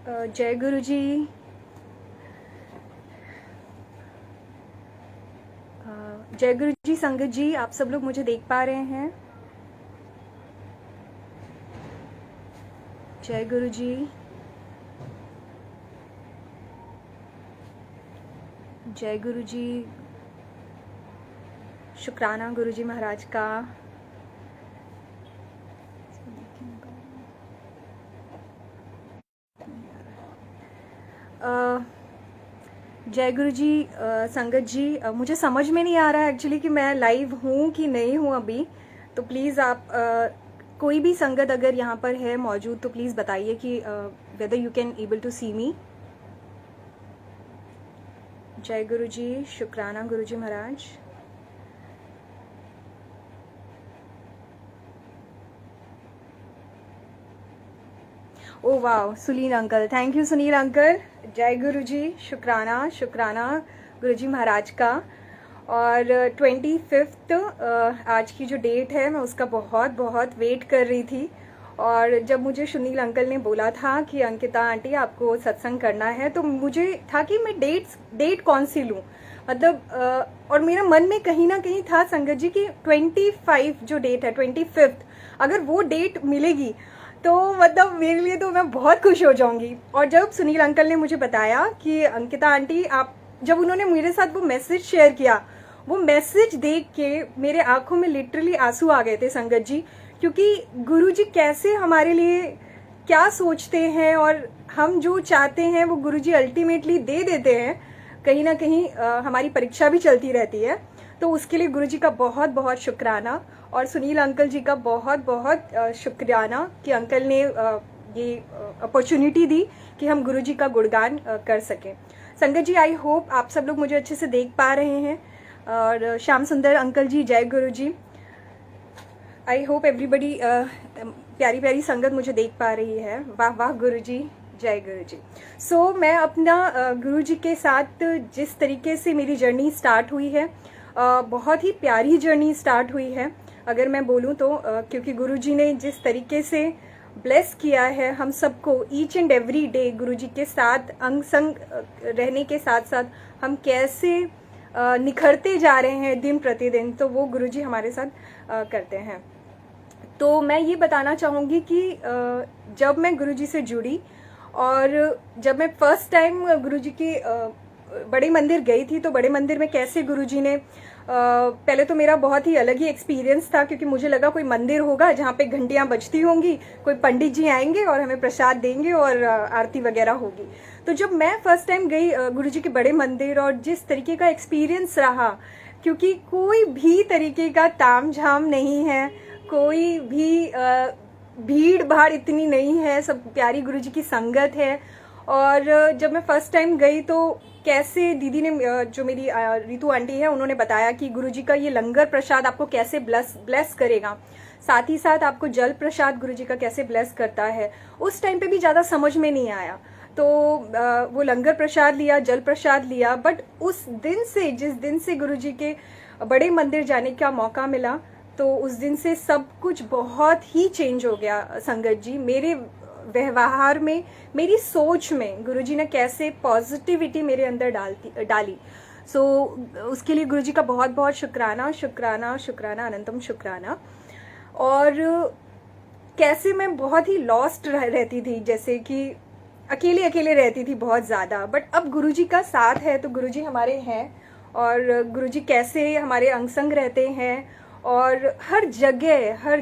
जय गुरु जी। जय गुरु जी। संगत जी, आप सब लोग मुझे देख पा रहे हैं? जय गुरु जी। जय गुरु जी। शुक्राना गुरु जी महाराज का। जय गुरु जी। संगत जी, मुझे समझ में नहीं आ रहा है एक्चुअली कि मैं लाइव हूँ कि नहीं हूँ अभी। तो प्लीज़ आप कोई भी संगत अगर यहाँ पर है मौजूद तो प्लीज़ बताइए कि whether you can able to see me. जय गुरु जी। शुक्राना गुरु जी महाराज। ओ वाह, Sunil uncle, thank you Sunil uncle. जय गुरु जी। शुक्राना शुक्राना गुरु जी महाराज का। और 25 आज की जो डेट है मैं उसका बहुत बहुत वेट कर रही थी। और जब मुझे सुनील अंकल ने बोला था कि अंकिता आंटी आपको सत्संग करना है तो मुझे था कि मैं डेट कौन सी लूँ, मतलब और मेरा मन में कहीं ना कहीं था संगत जी की 25 जो डेट है 25, अगर वो डेट मिलेगी तो मतलब मेरे लिए तो मैं बहुत खुश हो जाऊंगी। और जब सुनील अंकल ने मुझे बताया कि अंकिता आंटी आप, जब उन्होंने मेरे साथ वो मैसेज शेयर किया, वो मैसेज देख के मेरे आंखों में लिटरली आंसू आ गए थे संगत जी। क्योंकि गुरुजी कैसे हमारे लिए क्या सोचते हैं और हम जो चाहते हैं वो गुरुजी अल्टीमेटली दे देते हैं। कहीं ना कहीं हमारी परीक्षा भी चलती रहती है, तो उसके लिए गुरुजी का बहुत बहुत शुक्राना। और सुनील अंकल जी का बहुत बहुत शुक्राना कि अंकल ने ये अपॉर्चुनिटी दी कि हम गुरुजी का गुणगान कर सकें। संगत जी, आई होप आप सब लोग मुझे अच्छे से देख पा रहे हैं। और श्याम सुंदर अंकल जी, जय गुरु जी। आई होप एवरीबडी, प्यारी प्यारी संगत मुझे देख पा रही है। वाह वाह गुरु जी, जय गुरु जी। सो मैं अपना गुरु जी के साथ जिस तरीके से मेरी जर्नी स्टार्ट हुई है, बहुत ही प्यारी जर्नी स्टार्ट हुई है अगर मैं बोलूँ तो, क्योंकि गुरु जी ने जिस तरीके से ब्लेस किया है हम सबको ईच एंड एवरी डे, गुरु जी के साथ अंग संग रहने के साथ साथ हम कैसे निखरते जा रहे हैं दिन प्रतिदिन, तो वो गुरु जी हमारे साथ करते हैं। तो मैं ये बताना चाहूँगी कि जब मैं गुरु जी से जुड़ी और जब मैं फर्स्ट टाइम गुरु जी के बड़े मंदिर गई थी, तो बड़े मंदिर में कैसे गुरु जी ने पहले तो मेरा बहुत ही अलग ही एक्सपीरियंस था, क्योंकि मुझे लगा कोई मंदिर होगा जहाँ पे घंटियाँ बजती होंगी, कोई पंडित जी आएंगे और हमें प्रसाद देंगे और आरती वगैरह होगी। तो जब मैं फर्स्ट टाइम गई गुरु जी के बड़े मंदिर और जिस तरीके का एक्सपीरियंस रहा, क्योंकि कोई भी तरीके का ताम झाम नहीं है, कोई भी भीड़ भाड़ इतनी नहीं है, सब प्यारी गुरु जी की संगत है। और जब मैं फर्स्ट टाइम गई तो कैसे दीदी ने, जो मेरी रितु आंटी है, उन्होंने बताया कि गुरुजी का ये लंगर प्रसाद आपको कैसे ब्लेस करेगा, साथ ही साथ आपको जल प्रसाद गुरुजी का कैसे ब्लेस करता है। उस टाइम पे भी ज़्यादा समझ में नहीं आया, तो वो लंगर प्रसाद लिया, जल प्रसाद लिया। बट उस दिन से, जिस दिन से गुरुजी के बड़े मंदिर जाने का मौका मिला, तो उस दिन से सब कुछ बहुत ही चेंज हो गया संगत जी। मेरे व्यवहार में, मेरी सोच में गुरुजी ने कैसे पॉजिटिविटी मेरे अंदर डाली। सो उसके लिए गुरुजी का बहुत बहुत शुक्राना शुक्राना शुक्राना अनंतम शुक्राना। और कैसे मैं बहुत ही लॉस्ट रहती थी, जैसे कि अकेले अकेले रहती थी बहुत ज़्यादा। बट अब गुरुजी का साथ है तो गुरुजी हमारे हैं, और गुरुजी कैसे हमारे अंग संग रहते हैं। और हर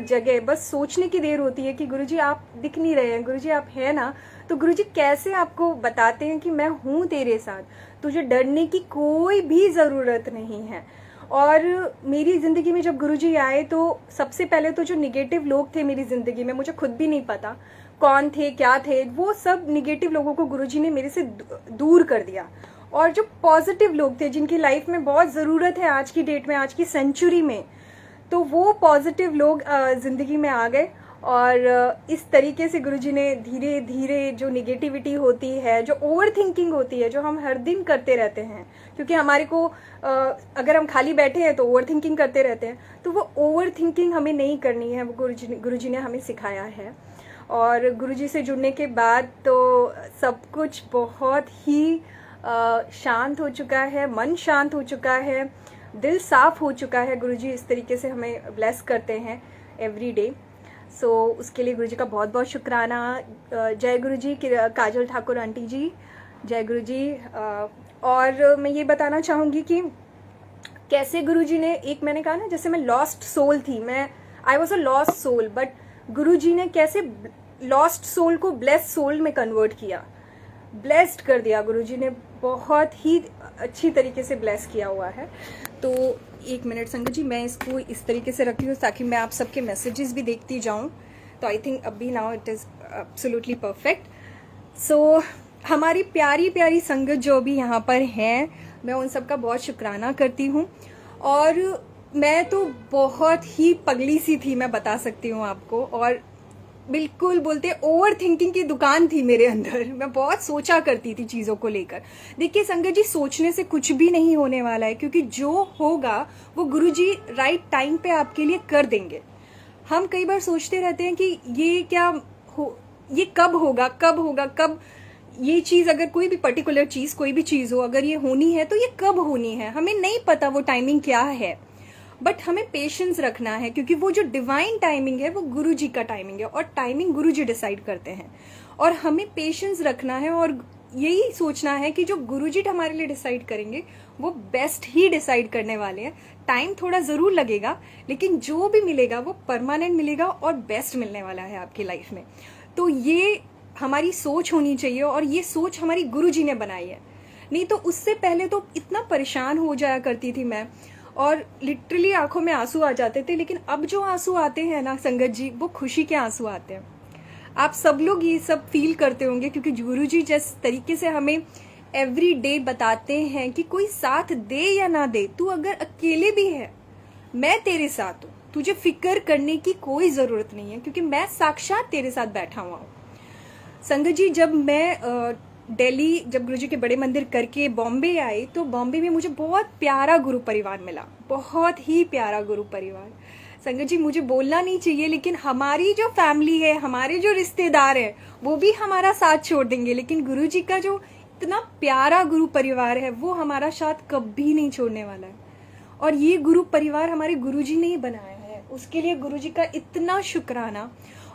जगह बस सोचने की देर होती है कि गुरुजी आप दिख नहीं रहे हैं, गुरुजी आप हैं ना, तो गुरुजी कैसे आपको बताते हैं कि मैं हूँ तेरे साथ, तुझे डरने की कोई भी ज़रूरत नहीं है। और मेरी ज़िंदगी में जब गुरुजी आए तो सबसे पहले तो जो निगेटिव लोग थे मेरी ज़िंदगी में, मुझे खुद भी नहीं पता कौन थे क्या थे, वो सब निगेटिव लोगों को गुरुजी ने मेरे से दूर कर दिया। और जो पॉजिटिव लोग थे, जिनकी लाइफ में बहुत ज़रूरत है आज की डेट में, आज की सेंचुरी में, तो वो पॉजिटिव लोग ज़िंदगी में आ गए। और इस तरीके से गुरुजी ने धीरे धीरे जो निगेटिविटी होती है, जो ओवर थिंकिंग होती है, जो हम हर दिन करते रहते हैं, क्योंकि हमारे को अगर हम खाली बैठे हैं तो ओवर थिंकिंग करते रहते हैं, तो वो ओवर थिंकिंग हमें नहीं करनी है, वो गुरुजी ने हमें सिखाया है। और गुरुजी से जुड़ने के बाद तो सब कुछ बहुत ही शांत हो चुका है, मन शांत हो चुका है, दिल साफ हो चुका है। गुरुजी इस तरीके से हमें ब्लेस करते हैं एवरी डे। सो उसके लिए गुरुजी का बहुत बहुत शुक्राना। जय गुरुजी, काजल ठाकुर आंटी जी, जय गुरुजी। और मैं ये बताना चाहूँगी कि कैसे गुरुजी ने, एक मैंने कहा ना जैसे मैं लॉस्ट सोल थी, I was a lost soul, but Guruji ने कैसे लॉस्ट सोल को ब्लेस्ड सोल में कन्वर्ट किया, ब्लेस्ड कर दिया। गुरुजी ने बहुत ही अच्छी तरीके से ब्लेस किया हुआ है। तो एक मिनट संगत जी, मैं इसको इस तरीके से रखी हूँ ताकि मैं आप सबके मैसेजेस भी देखती जाऊँ। तो आई थिंक अभी now it is absolutely perfect. So हमारी प्यारी प्यारी संगत जो भी यहाँ पर हैं, मैं उन सब का बहुत शुक्राना करती हूँ। और मैं तो बहुत ही पगली सी थी, मैं बता सकती हूँ आपको, और बिल्कुल बोलते ओवर थिंकिंग की दुकान थी मेरे अंदर। मैं बहुत सोचा करती थी चीज़ों को लेकर। देखिए संगत जी, सोचने से कुछ भी नहीं होने वाला है, क्योंकि जो होगा वो गुरुजी राइट टाइम पे आपके लिए कर देंगे। हम कई बार सोचते रहते हैं कि ये क्या हो, ये कब होगा, कब होगा, कब ये चीज़, अगर कोई भी पर्टिकुलर चीज़, कोई भी चीज़ हो, अगर ये होनी है तो ये कब होनी है, हमें नहीं पता वो टाइमिंग क्या है। बट हमें पेशेंस रखना है, क्योंकि वो जो डिवाइन टाइमिंग है वो गुरुजी का टाइमिंग है, और टाइमिंग गुरुजी डिसाइड करते हैं। और हमें पेशेंस रखना है और यही सोचना है कि जो गुरुजी हमारे लिए डिसाइड करेंगे वो बेस्ट ही डिसाइड करने वाले हैं। टाइम थोड़ा ज़रूर लगेगा, लेकिन जो भी मिलेगा वो परमानेंट मिलेगा और बेस्ट मिलने वाला है आपकी लाइफ में। तो ये हमारी सोच होनी चाहिए, और ये सोच हमारी गुरुजी ने बनाई है। नहीं तो उससे पहले तो इतना परेशान हो जाया करती थी मैं, और लिटरली आंखों में आंसू आ जाते थे। लेकिन अब जो आंसू आते हैं ना संगत जी, वो खुशी के आंसू आते हैं। आप सब लोग ये सब फील करते होंगे, क्योंकि गुरुजी जिस तरीके से हमें एवरी डे बताते हैं कि कोई साथ दे या ना दे, तू अगर अकेले भी है मैं तेरे साथ हूँ, तुझे फिक्र करने की कोई ज़रूरत नहीं है, क्योंकि मैं साक्षात तेरे साथ बैठा हुआ हूँ। संगत जी, जब मैं दिल्ली, जब गुरुजी के बड़े मंदिर करके बॉम्बे आई, तो बॉम्बे में मुझे बहुत प्यारा गुरु परिवार मिला, बहुत ही प्यारा गुरु परिवार। संगत जी, मुझे बोलना नहीं चाहिए, लेकिन हमारी जो फैमिली है, हमारे जो रिश्तेदार हैं, वो भी हमारा साथ छोड़ देंगे, लेकिन गुरुजी का जो इतना प्यारा गुरु परिवार है वो हमारा साथ कभी नहीं छोड़ने वाला है। और ये गुरु परिवार हमारे गुरुजी ने ही बनाया है, उसके लिए गुरुजी का इतना शुक्राना।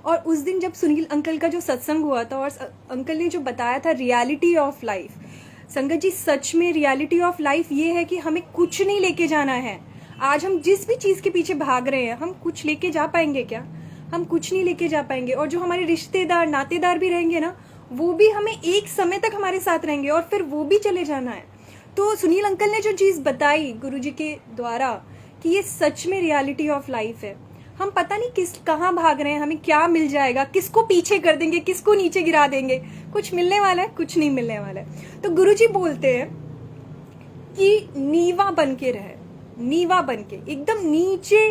और उस दिन जब सुनील अंकल का जो सत्संग हुआ था, और अंकल ने जो बताया था रियलिटी ऑफ लाइफ, संगत जी सच में रियलिटी ऑफ लाइफ ये है कि हमें कुछ नहीं लेके जाना है। आज हम जिस भी चीज़ के पीछे भाग रहे हैं, हम कुछ लेके जा पाएंगे क्या? हम कुछ नहीं लेके जा पाएंगे। और जो हमारे रिश्तेदार, नातेदार भी रहेंगे ना, वो भी हमें एक समय तक हमारे साथ रहेंगे और फिर वो भी चले जाना है। तो सुनील अंकल ने जो चीज़ बताई गुरुजी के द्वारा कि ये सच में रियलिटी ऑफ लाइफ है। हम पता नहीं कहाँ भाग रहे हैं, हमें क्या मिल जाएगा, किसको पीछे कर देंगे, किसको नीचे गिरा देंगे, कुछ मिलने वाला है, कुछ नहीं मिलने वाला है। तो गुरुजी बोलते हैं कि नीवा बन के रहे, नीवा बन के एकदम नीचे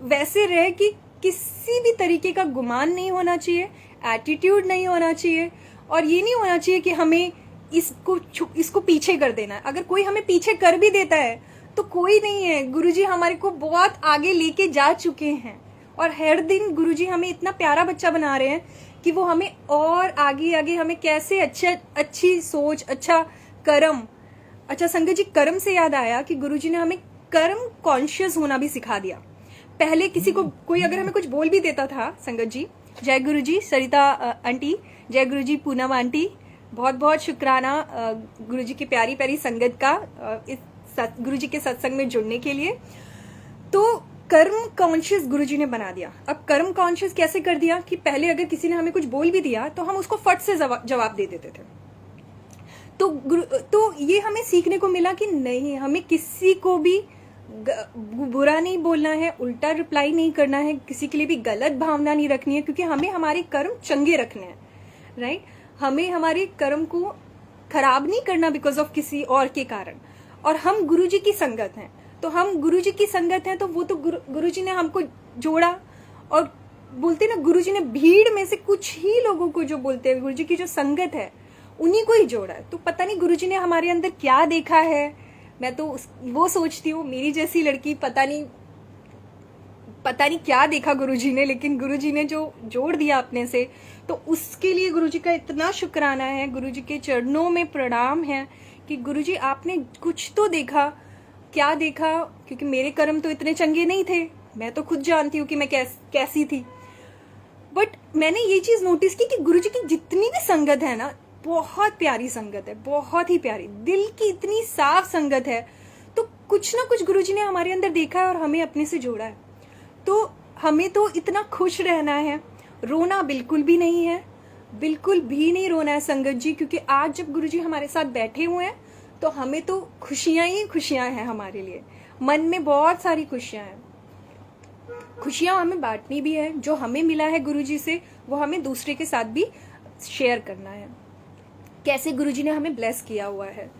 वैसे रहे कि किसी भी तरीके का गुमान नहीं होना चाहिए, एटीट्यूड नहीं होना चाहिए, और ये नहीं होना चाहिए कि हमें इसको पीछे कर देना है। अगर कोई हमें पीछे कर भी देता है तो कोई नहीं है, गुरुजी हमारे को बहुत आगे लेके जा चुके हैं। और हर दिन गुरुजी हमें इतना प्यारा बच्चा बना रहे हैं कि वो हमें और आगे आगे हमें कैसे अच्छी सोच, अच्छा कर्म। अच्छा संगत जी, कर्म से याद आया कि गुरुजी ने हमें कर्म कॉन्शियस होना भी सिखा दिया। पहले किसी को कोई अगर हमें कुछ बोल भी देता था, संगत जी, जय गुरुजी सरिता आंटी, जय गुरुजी पूनम आंटी, बहुत बहुत शुक्राना गुरुजी की प्यारी प्यारी संगत का इस गुरुजी के सत्संग में जुड़ने के लिए। तो कर्म कॉन्शियस गुरुजी ने बना दिया। अब कर्म कॉन्शियस कैसे कर दिया कि पहले अगर किसी ने हमें कुछ बोल भी दिया तो हम उसको फट से जवाब दे देते थे। तो ये हमें सीखने को मिला कि नहीं, हमें किसी को भी बुरा नहीं बोलना है, उल्टा रिप्लाई नहीं करना है, किसी के लिए भी गलत भावना नहीं रखनी है, क्योंकि हमें हमारे कर्म चंगे रखने हैं, राइट। हमें हमारे कर्म को खराब नहीं करना बिकॉज ऑफ किसी और के कारण। और हम गुरुजी की संगत हैं, तो हम गुरुजी की संगत हैं, तो वो तो गुरुजी ने हमको जोड़ा। और बोलते ना, गुरुजी ने भीड़ में से कुछ ही लोगों को जो बोलते हैं, गुरुजी की जो संगत है उन्हीं को ही जोड़ा है। तो पता नहीं गुरुजी ने हमारे अंदर क्या देखा है। मैं तो वो सोचती हूँ, मेरी जैसी लड़की पता नहीं पता नहीं क्या देखा गुरुजी ने, लेकिन गुरुजी ने जो जोड़ दिया अपने से, तो उसके लिए गुरुजी का इतना शुक्राना है, गुरुजी के चरणों में प्रणाम है कि गुरुजी आपने कुछ तो देखा। क्या देखा? क्योंकि मेरे कर्म तो इतने चंगे नहीं थे, मैं तो खुद जानती हूँ कि मैं कैसी थी, बट मैंने ये चीज नोटिस की कि गुरुजी की जितनी भी संगत है ना, बहुत प्यारी संगत है, बहुत ही प्यारी, दिल की इतनी साफ संगत है। तो कुछ ना कुछ गुरुजी ने हमारे अंदर देखा है और हमें अपने से जोड़ा है। तो हमें तो इतना खुश रहना है, रोना बिल्कुल भी नहीं है, बिल्कुल भी नहीं रोना है संगत जी, क्योंकि आज जब गुरुजी हमारे साथ बैठे हुए हैं तो हमें तो खुशियां ही खुशियां हैं हमारे लिए, मन में बहुत सारी खुशियां हैं। खुशियां हमें बांटनी भी है, जो हमें मिला है गुरुजी से वो हमें दूसरे के साथ भी शेयर करना है। कैसे गुरुजी ने हमें ब्लेस किया हुआ है,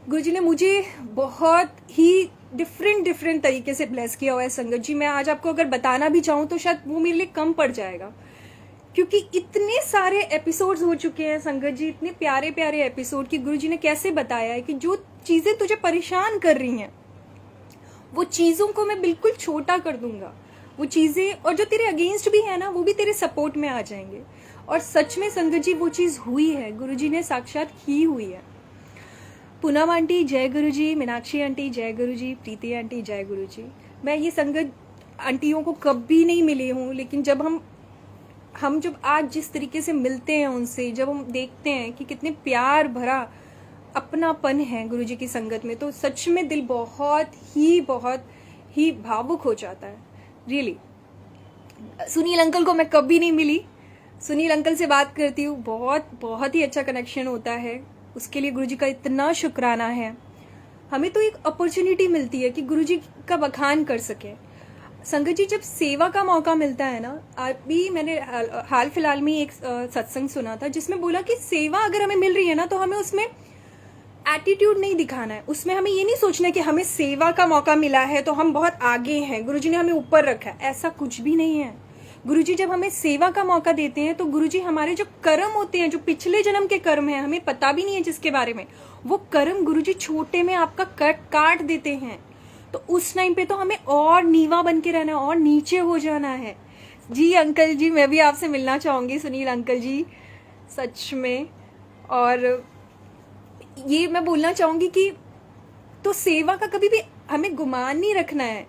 गुरुजी ने मुझे बहुत ही डिफरेंट तरीके से ब्लेस किया हुआ है संगत जी। मैं आज आपको अगर बताना भी चाहूँ तो शायद वो मेरे लिए कम पड़ जाएगा, क्योंकि इतने सारे एपिसोड्स हो चुके हैं संगत जी, इतने प्यारे प्यारे एपिसोड कि गुरुजी ने कैसे बताया है कि जो चीजें तुझे परेशान कर रही हैं वो चीजों को मैं बिल्कुल छोटा कर दूंगा, वो चीजें और जो तेरे अगेंस्ट भी है ना वो भी तेरे सपोर्ट में आ जाएंगे। और सच में संगत जी वो चीज हुई है, गुरुजी ने साक्षात की हुई है। पूनम आंटी जय गुरुजी, मीनाक्षी आंटी जय गुरुजी, प्रीति आंटी जय गुरुजी। मैं ये संगत आंटियों को कभी नहीं मिली हूँ, लेकिन जब हम जब आज जिस तरीके से मिलते हैं उनसे, जब हम देखते हैं कि कितने प्यार भरा अपनापन है गुरुजी की संगत में, तो सच में दिल बहुत ही भावुक हो जाता है रियली। सुनील अंकल को मैं कभी नहीं मिली, सुनील अंकल से बात करती हूँ, बहुत ही अच्छा कनेक्शन होता है, उसके लिए गुरुजी का इतना शुक्राना है। हमें तो एक अपॉर्चुनिटी मिलती है कि गुरुजी का बखान कर सके। संगत जी जब सेवा का मौका मिलता है ना, अभी मैंने हाल फिलहाल में एक सत्संग सुना था जिसमें बोला कि सेवा अगर हमें मिल रही है ना तो हमें उसमें एटीट्यूड नहीं दिखाना है, उसमें हमें ये नहीं सोचना है कि हमें सेवा का मौका मिला है तो हम बहुत आगे हैं, गुरुजी ने हमें ऊपर रखा है, ऐसा कुछ भी नहीं है। गुरुजी जब हमें सेवा का मौका देते हैं तो गुरुजी हमारे जो कर्म होते हैं, जो पिछले जन्म के कर्म हैं, हमें पता भी नहीं है जिसके बारे में, वो कर्म गुरुजी छोटे में आपका काट देते हैं। तो उस टाइम पे तो हमें और नीवा बन के रहना है और नीचे हो जाना है। जी अंकल जी, मैं भी आपसे मिलना चाहूंगी सुनील अंकल जी, सच में। और ये मैं बोलना चाहूंगी कि तो सेवा का कभी भी हमें गुमान नहीं रखना है।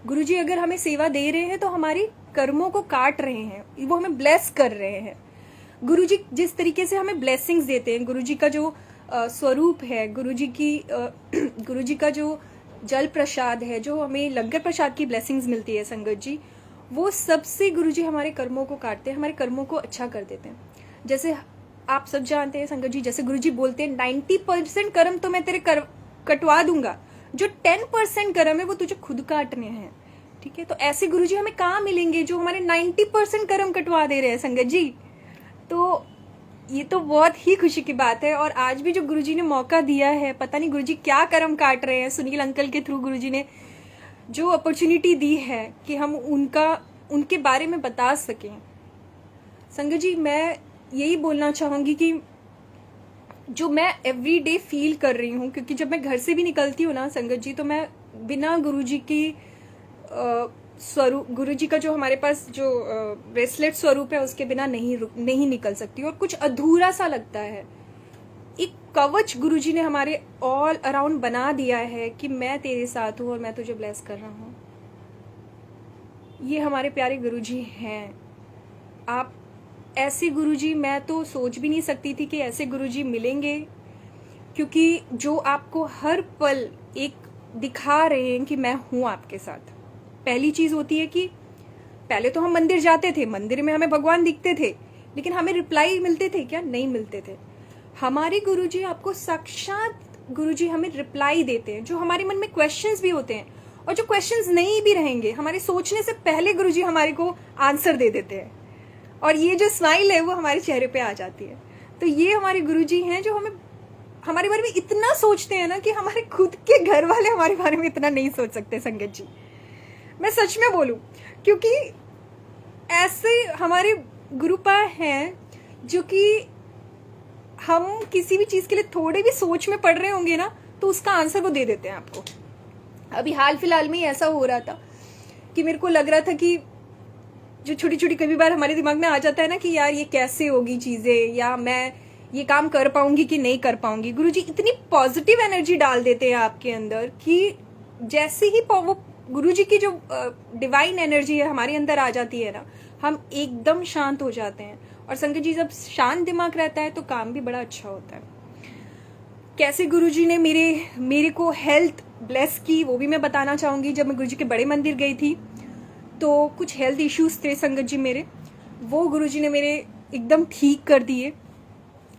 गुरुजी अगर हमें सेवा दे रहे हैं तो हमारी कर्मों को काट रहे हैं, वो हमें ब्लेस कर रहे हैं। गुरुजी जिस तरीके से हमें ब्लेसिंग्स देते हैं, गुरुजी का जो स्वरूप है, गुरुजी का जो जल प्रसाद है, जो हमें लंगर प्रसाद की ब्लेसिंग्स मिलती है संगत जी, वो सबसे गुरुजी हमारे कर्मों को काटते हैं, हमारे कर्मों को अच्छा कर देते हैं। जैसे आप सब जानते हैं संगत जी, जैसे गुरुजी बोलते हैं 90% कर्म तो मैं तेरे कटवा दूंगा, जो 10% कर्म है वो तुझे खुद काटने हैं। ठीक है, तो ऐसे गुरुजी हमें कहाँ मिलेंगे जो हमारे 90% कर्म कटवा दे रहे हैं संगत जी। तो ये तो बहुत ही खुशी की बात है। और आज भी जो गुरुजी ने मौका दिया है, पता नहीं गुरुजी क्या कर्म काट रहे हैं, सुनील अंकल के थ्रू गुरुजी ने जो अपॉर्चुनिटी दी है कि हम उनके बारे में बता सकें। संगत जी मैं यही बोलना चाहूंगी कि जो मैं एवरी डे फील कर रही हूँ, क्योंकि जब मैं घर से भी निकलती हूँ ना संगत जी, तो मैं बिना गुरुजी की स्वरूप, गुरुजी का जो हमारे पास जो ब्रेसलेट स्वरूप है उसके बिना नहीं निकल सकती, और कुछ अधूरा सा लगता है। एक कवच गुरुजी ने हमारे ऑल अराउंड बना दिया है कि मैं तेरे साथ हूँ और मैं तुझे ब्लेस कर रहा हूँ। ये हमारे प्यारे गुरुजी हैं। आप ऐसे गुरुजी मैं तो सोच भी नहीं सकती थी कि ऐसे गुरुजी मिलेंगे, क्योंकि जो आपको हर पल एक दिखा रहे हैं कि मैं हूं आपके साथ। पहली चीज होती है कि पहले तो हम मंदिर जाते थे, मंदिर में हमें भगवान दिखते थे, लेकिन हमें रिप्लाई मिलते थे क्या? नहीं मिलते थे। हमारे गुरुजी आपको साक्षात गुरुजी हमें रिप्लाई देते हैं, जो हमारे मन में क्वेश्चंस भी होते हैं, और जो क्वेश्चंस नहीं भी रहेंगे, हमारे सोचने से पहले गुरुजी हमारे को आंसर दे देते हैं, और ये जो स्माइल है वो हमारे चेहरे पे आ जाती है। तो ये हमारे गुरुजी हैं जो हमें हमारे बारे में इतना सोचते हैं ना कि हमारे खुद के घर वाले हमारे बारे में इतना नहीं सोच सकते संगत जी। मैं सच में बोलूं, क्योंकि ऐसे हमारे गुरुपा हैं जो कि हम किसी भी चीज के लिए थोड़े भी सोच में पड़ रहे होंगे ना, तो उसका आंसर वो दे देते हैं आपको। अभी हाल फिलहाल में ही ऐसा हो रहा था कि मेरे को लग रहा था कि जो छोटी छोटी कभी बार हमारे दिमाग में आ जाता है ना कि यार ये कैसे होगी चीजें, या मैं ये काम कर पाऊंगी कि नहीं कर पाऊंगी, गुरुजी इतनी पॉजिटिव एनर्जी डाल देते हैं आपके अंदर कि जैसे ही वो गुरुजी की जो डिवाइन एनर्जी है हमारे अंदर आ जाती है ना, हम एकदम शांत हो जाते हैं। और संगत जी, जब शांत दिमाग रहता है तो काम भी बड़ा अच्छा होता है। कैसे गुरुजी ने मेरे को हेल्थ ब्लेस की वो भी मैं बताना चाहूंगी। जब मैं गुरुजी के बड़े मंदिर गई थी तो कुछ हेल्थ इश्यूज थे संगत जी मेरे, वो गुरुजी ने मेरे एकदम ठीक कर दिए।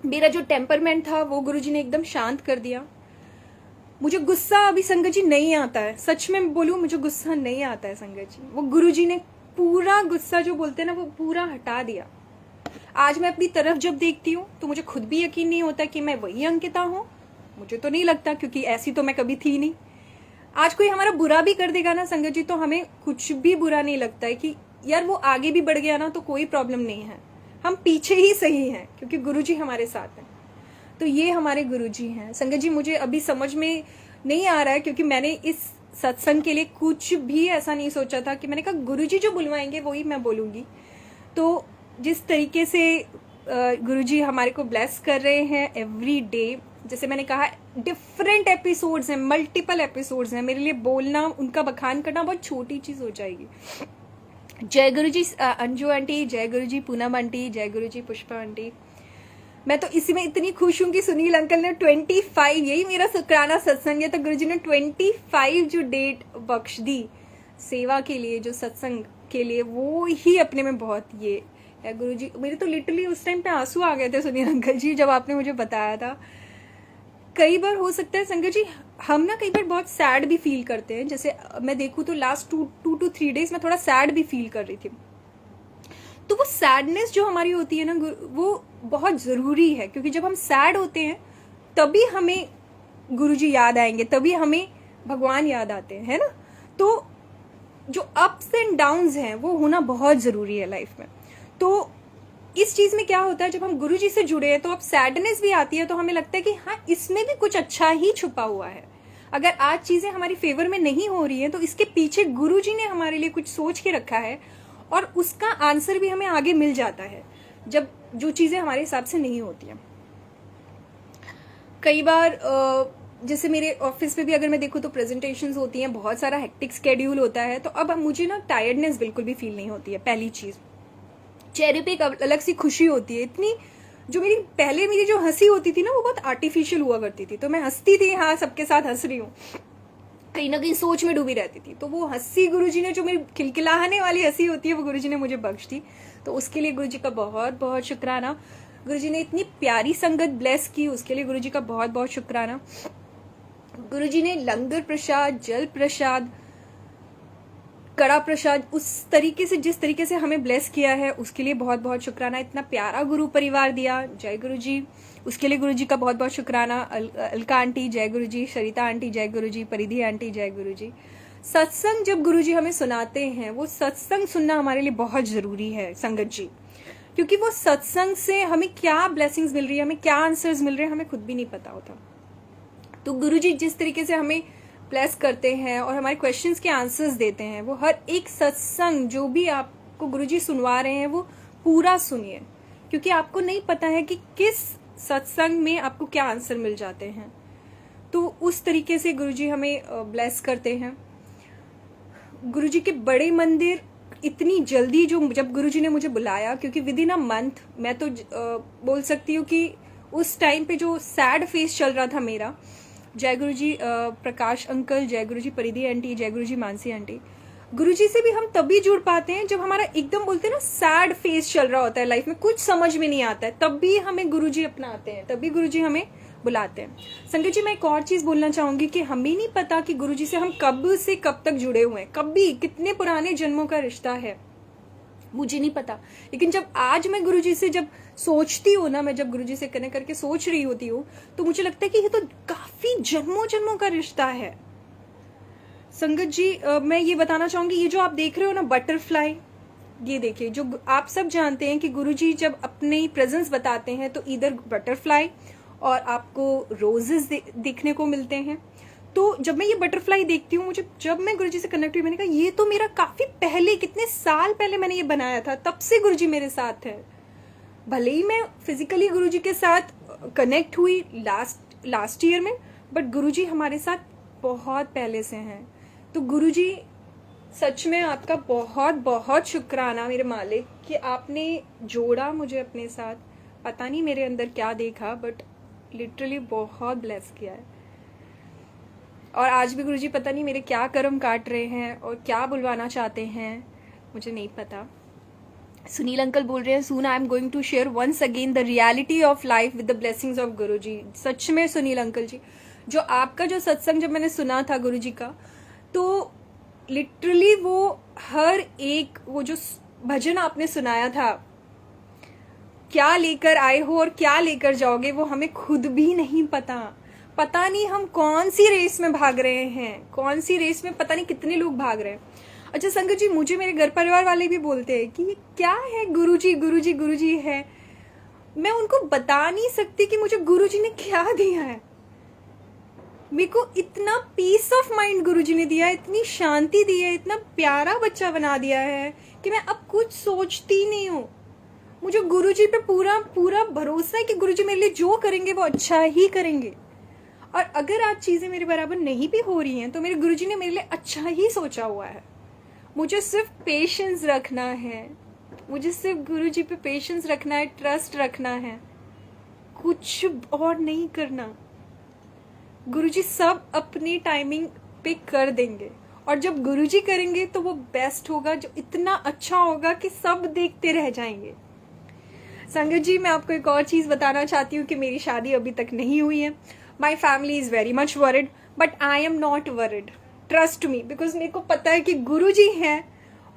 मेरा जो टेम्परमेंट था वो गुरुजी ने एकदम शांत कर दिया। मुझे गुस्सा अभी संगत जी नहीं आता है, सच में बोलूं मुझे गुस्सा नहीं आता है संगत जी। वो गुरुजी ने पूरा गुस्सा जो बोलते हैं ना वो पूरा हटा दिया। आज मैं अपनी तरफ जब देखती हूँ तो मुझे खुद भी यकीन नहीं होता कि मैं वही अंकिता हूँ। मुझे तो नहीं लगता, क्योंकि ऐसी तो मैं कभी थी नहीं। आज कोई हमारा बुरा भी कर देगा ना संगत जी तो हमें कुछ भी बुरा नहीं लगता है कि यार वो आगे भी बढ़ गया ना तो कोई प्रॉब्लम नहीं है, हम पीछे ही सही हैं क्योंकि गुरुजी हमारे साथ हैं। तो ये हमारे गुरुजी हैं संगत जी। मुझे अभी समझ में नहीं आ रहा है क्योंकि मैंने इस सत्संग के लिए कुछ भी ऐसा नहीं सोचा था कि मैंने कहा गुरुजी जो बुलवाएंगे वही मैं बोलूंगी। तो जिस तरीके से गुरुजी हमारे को ब्लेस कर रहे हैं एवरी डे, जैसे मैंने कहा डिफरेंट एपिसोड्स हैं, मल्टीपल एपिसोड्स हैं। मेरे लिए बोलना, उनका बखान करना बहुत छोटी चीज हो जाएगी। जय गुरुजी अंजू आंटी, जय गुरुजी पूनम आंटी, जय गुरुजी पुष्पा आंटी। मैं तो इसी में इतनी खुश हूं कि सुनील अंकल ने 25, यही मेरा शुक्राना सत्संग है, तो गुरुजी ने 25 जो डेट बख्श दी सेवा के लिए, जो सत्संग के लिए, वो ही अपने में बहुत ये है। गुरुजी मेरे तो लिटरली उस टाइम पे आंसू आ गए थे सुनील अंकल जी जब आपने मुझे बताया था। कई बार हो सकता है संगत जी हम ना कई बार बहुत सैड भी फील करते हैं। जैसे मैं देखूं तो लास्ट 2 to 3 days में थोड़ा सैड भी फील कर रही थी। तो वो सैडनेस जो हमारी होती है ना वो बहुत जरूरी है, क्योंकि जब हम सैड होते हैं तभी हमें गुरुजी याद आएंगे, तभी हमें भगवान याद आते हैं, है ना। तो जो अप्स एंड डाउन्स हैं वो होना बहुत जरूरी है लाइफ में। तो इस चीज में क्या होता है, जब हम गुरुजी से जुड़े हैं तो अब सैडनेस भी आती है तो हमें लगता है कि हाँ इसमें भी कुछ अच्छा ही छुपा हुआ है। अगर आज चीजें हमारी फेवर में नहीं हो रही है तो इसके पीछे गुरुजी ने हमारे लिए कुछ सोच के रखा है और उसका आंसर भी हमें आगे मिल जाता है जब जो चीजें हमारे हिसाब से नहीं होती हैं। कई बार जैसे मेरे ऑफिस में भी अगर मैं देखूँ तो प्रेजेंटेशंस होती हैं, बहुत सारा हेक्टिक स्केड्यूल होता है, तो अब मुझे ना टायर्डनेस बिल्कुल भी फील नहीं होती है। पहली चीज, चेहरे पे एक अलग सी खुशी होती है इतनी। जो मेरी जो हंसी होती थी ना वो बहुत आर्टिफिशियल हुआ करती थी। तो मैं हंसती थी, हाँ सबके साथ हंस रही हूँ, कहीं ना कहीं सोच में डूबी रहती थी। तो वो हंसी गुरुजी ने, जो मेरी खिलखिलाने वाली हंसी होती है, वो गुरुजी ने मुझे बख्श दी। तो उसके लिए गुरुजी का बहुत बहुत शुक्राना। गुरुजी ने इतनी प्यारी संगत ब्लेस की, उसके लिए गुरुजी का बहुत बहुत शुक्राना। गुरुजी ने लंगर प्रसाद, जल प्रसाद, कड़ा प्रसाद, उस तरीके से जिस तरीके से हमें ब्लेस किया है उसके लिए बहुत बहुत शुक्राना। इतना प्यारा गुरु परिवार दिया, जय गुरुजी, उसके लिए गुरुजी का बहुत बहुत शुक्राना। अलका आंटी जय गुरुजी, सरिता आंटी जय गुरुजी, परिधि आंटी जय गुरुजी। सत्संग जब गुरुजी हमें सुनाते हैं, वो सत्संग सुनना हमारे लिए बहुत जरूरी है संगत जी, क्योंकि वो सत्संग से हमें क्या ब्लेसिंग्स मिल रही है, हमें क्या आंसर्स मिल रहे हैं, हमें खुद भी नहीं पता होता। तो गुरुजी जिस तरीके से हमें ब्लेस करते हैं और हमारे क्वेश्चंस के आंसर्स देते हैं, वो हर एक सत्संग जो भी आपको गुरुजी सुनवा रहे हैं वो पूरा सुनिए, क्योंकि आपको नहीं पता है कि किस सत्संग में आपको क्या आंसर मिल जाते हैं। तो उस तरीके से गुरुजी हमें ब्लेस करते हैं। गुरुजी के बड़े मंदिर इतनी जल्दी, जो जब गुरुजी ने मुझे बुलाया, क्योंकि विद इन अ मंथ, मैं तो बोल सकती हूँ कि उस टाइम पे जो सैड फेस चल रहा था मेरा, जय गुरुजी प्रकाश अंकल, जय गुरुजी परिधि आंटी, जय गुरुजी मानसी आंटी, गुरुजी से भी हम तभी जुड़ पाते हैं जब हमारा एकदम बोलते हैं ना सैड फेस चल रहा होता है लाइफ में, कुछ समझ में नहीं आता है, तभी हमें गुरुजी अपनाते हैं, तभी गुरुजी हमें बुलाते हैं। संगत जी मैं एक और चीज बोलना चाहूंगी कि हमें नहीं पता कि गुरुजी से हम कब से कब तक जुड़े हुए हैं, कभी कितने पुराने जन्मों का रिश्ता है, मुझे नहीं पता। लेकिन जब आज मैं गुरुजी से जब सोचती हूँ ना, मैं जब गुरुजी से कनेक्ट करके सोच रही होती हूँ, तो मुझे लगता है कि ये तो काफी जन्मों जन्मों का रिश्ता है। संगत जी मैं ये बताना चाहूंगी, ये जो आप देख रहे हो ना बटरफ्लाई, ये देखिए, जो आप सब जानते हैं कि गुरुजी जब अपनी प्रेजेंस बताते हैं तो इधर बटरफ्लाई और आपको रोजेस दिखने को मिलते हैं। तो जब मैं ये बटरफ्लाई देखती हूँ, मुझे जब मैं गुरुजी से कनेक्ट हुई, मैंने कहा ये तो मेरा काफी पहले, कितने साल पहले मैंने ये बनाया था, तब से गुरुजी मेरे साथ है। भले ही मैं फिजिकली गुरुजी के साथ कनेक्ट हुई लास्ट ईयर में, बट गुरुजी हमारे साथ बहुत पहले से हैं। तो गुरुजी सच में आपका बहुत बहुत शुक्राना मेरे मालिक कि आपने जोड़ा मुझे अपने साथ। पता नहीं मेरे अंदर क्या देखा, बट लिटरली बहुत ब्लेस किया है। और आज भी गुरुजी पता नहीं मेरे क्या कर्म काट रहे हैं और क्या बुलवाना चाहते हैं, मुझे नहीं पता। सुनील अंकल बोल रहे हैं, soon I am going to share once again the reality of life with the blessings of Guruji. सच में सुनील अंकल जी, जो आपका जो सत्संग जब मैंने सुना था गुरुजी का, तो लिटरली वो हर एक वो जो भजन आपने सुनाया था, क्या लेकर आए हो और क्या लेकर जाओगे, वो हमें खुद भी नहीं पता नहीं हम कौन सी रेस में भाग रहे हैं, कौन सी रेस में पता नहीं कितने लोग भाग रहे हैं। अच्छा संगत जी, मुझे मेरे घर परिवार वाले भी बोलते हैं कि ये क्या है, गुरुजी गुरुजी गुरुजी है। मैं उनको बता नहीं सकती कि मुझे गुरुजी ने क्या दिया है। मेरे को इतना पीस ऑफ माइंड गुरुजी ने दिया है, इतनी शांति दी है, इतना प्यारा बच्चा बना दिया है कि मैं अब कुछ सोचती नहीं हूँ। मुझे गुरुजी पे पूरा पूरा भरोसा है कि गुरुजी मेरे लिए जो करेंगे वो अच्छा ही करेंगे। और अगर आज चीजें मेरे बराबर नहीं भी हो रही हैं, तो मेरे गुरुजी ने मेरे लिए अच्छा ही सोचा हुआ है। मुझे सिर्फ पेशेंस रखना है, मुझे सिर्फ गुरुजी पे पेशेंस रखना है, ट्रस्ट रखना है, कुछ और नहीं करना। गुरुजी सब अपनी टाइमिंग पे कर देंगे, और जब गुरुजी करेंगे तो वो बेस्ट होगा, जो इतना अच्छा होगा कि सब देखते रह जाएंगे। संगत जी, मैं आपको एक और चीज बताना चाहती हूँ कि मेरी शादी अभी तक नहीं हुई है। My family is very much worried, but I am not worried, trust me, because मेरे को पता है कि गुरुजी हैं,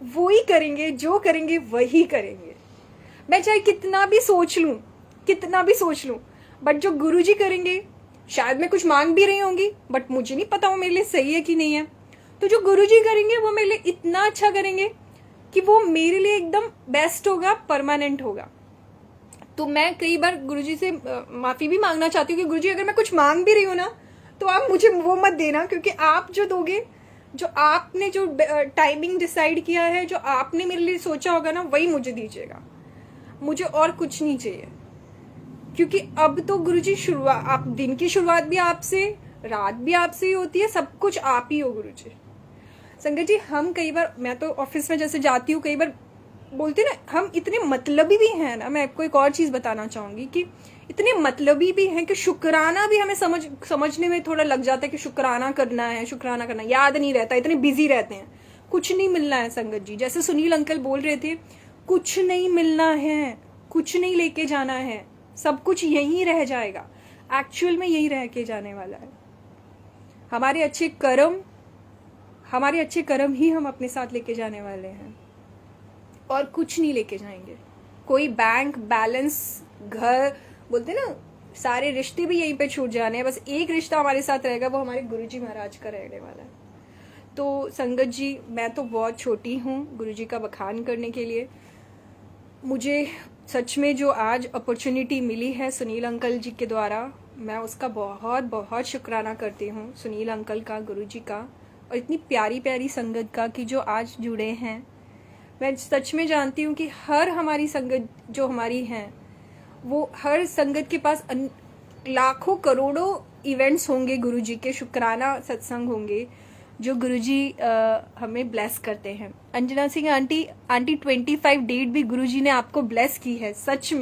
वो ही करेंगे, जो करेंगे वही करेंगे। मैं चाहे कितना भी सोच लूं, बट जो गुरुजी करेंगे, शायद मैं कुछ मांग भी रही होंगी, बट मुझे नहीं पता वो मेरे लिए सही है कि नहीं है। तो जो गुरुजी करेंगे वो मेरे लिए इतना अच्छा करेंगे कि वो मेरे लिए एकदम बेस्ट होगा, परमानेंट होगा। तो मैं कई बार गुरुजी से माफी भी मांगना चाहती हूँ कि गुरुजी अगर मैं कुछ मांग भी रही हूँ ना, तो आप मुझे वो मत देना, क्योंकि आप जो दोगे, जो आपने जो टाइमिंग डिसाइड किया है, जो आपने मेरे लिए सोचा होगा ना, वही मुझे दीजिएगा। मुझे और कुछ नहीं चाहिए, क्योंकि अब तो गुरुजी शुरुआत, आप दिन की शुरुआत भी आपसे, रात भी आपसे ही होती है, सब कुछ आप ही हो गुरुजी। संगत जी, हम कई बार, मैं तो ऑफिस में जैसे जाती हूँ, कई बार बोलते ना, हम इतने मतलबी भी हैं ना। मैं आपको एक और चीज बताना चाहूंगी कि इतने मतलबी भी हैं कि शुक्राना भी हमें समझने में थोड़ा लग जाता है कि शुक्राना करना है, शुक्राना करना याद नहीं रहता, इतने बिजी रहते हैं, कुछ नहीं मिलना है। संगत जी, जैसे सुनील अंकल बोल रहे थे, कुछ नहीं मिलना है, कुछ नहीं लेके जाना है, सब कुछ यहीं रह जाएगा। एक्चुअल में यही रह के जाने वाला है। हमारे अच्छे कर्म ही हम अपने साथ लेके जाने वाले हैं, और कुछ नहीं लेके जाएंगे। कोई बैंक बैलेंस, घर, बोलते ना, सारे रिश्ते भी यहीं पे छूट जाने हैं। बस एक रिश्ता हमारे साथ रहेगा, वो हमारे गुरुजी महाराज का रहने वाला है। तो संगत जी, मैं तो बहुत छोटी हूँ गुरुजी का बखान करने के लिए। मुझे सच में जो आज अपॉर्चुनिटी मिली है सुनील अंकल जी के द्वारा, मैं उसका बहुत बहुत शुक्राना करती हूँ, सुनील अंकल का, गुरुजी का, और इतनी प्यारी प्यारी संगत का कि जो आज जुड़े हैं। मैं सच में जानती हूँ कि हर हमारी संगत जो हमारी हैं, वो हर संगत के पास लाखों करोड़ों इवेंट्स होंगे, गुरुजी के शुक्राना सत्संग होंगे, जो गुरुजी हमें ब्लेस करते हैं। अंजना सिंह आंटी 25 डेट भी गुरुजी ने आपको ब्लेस की है। सच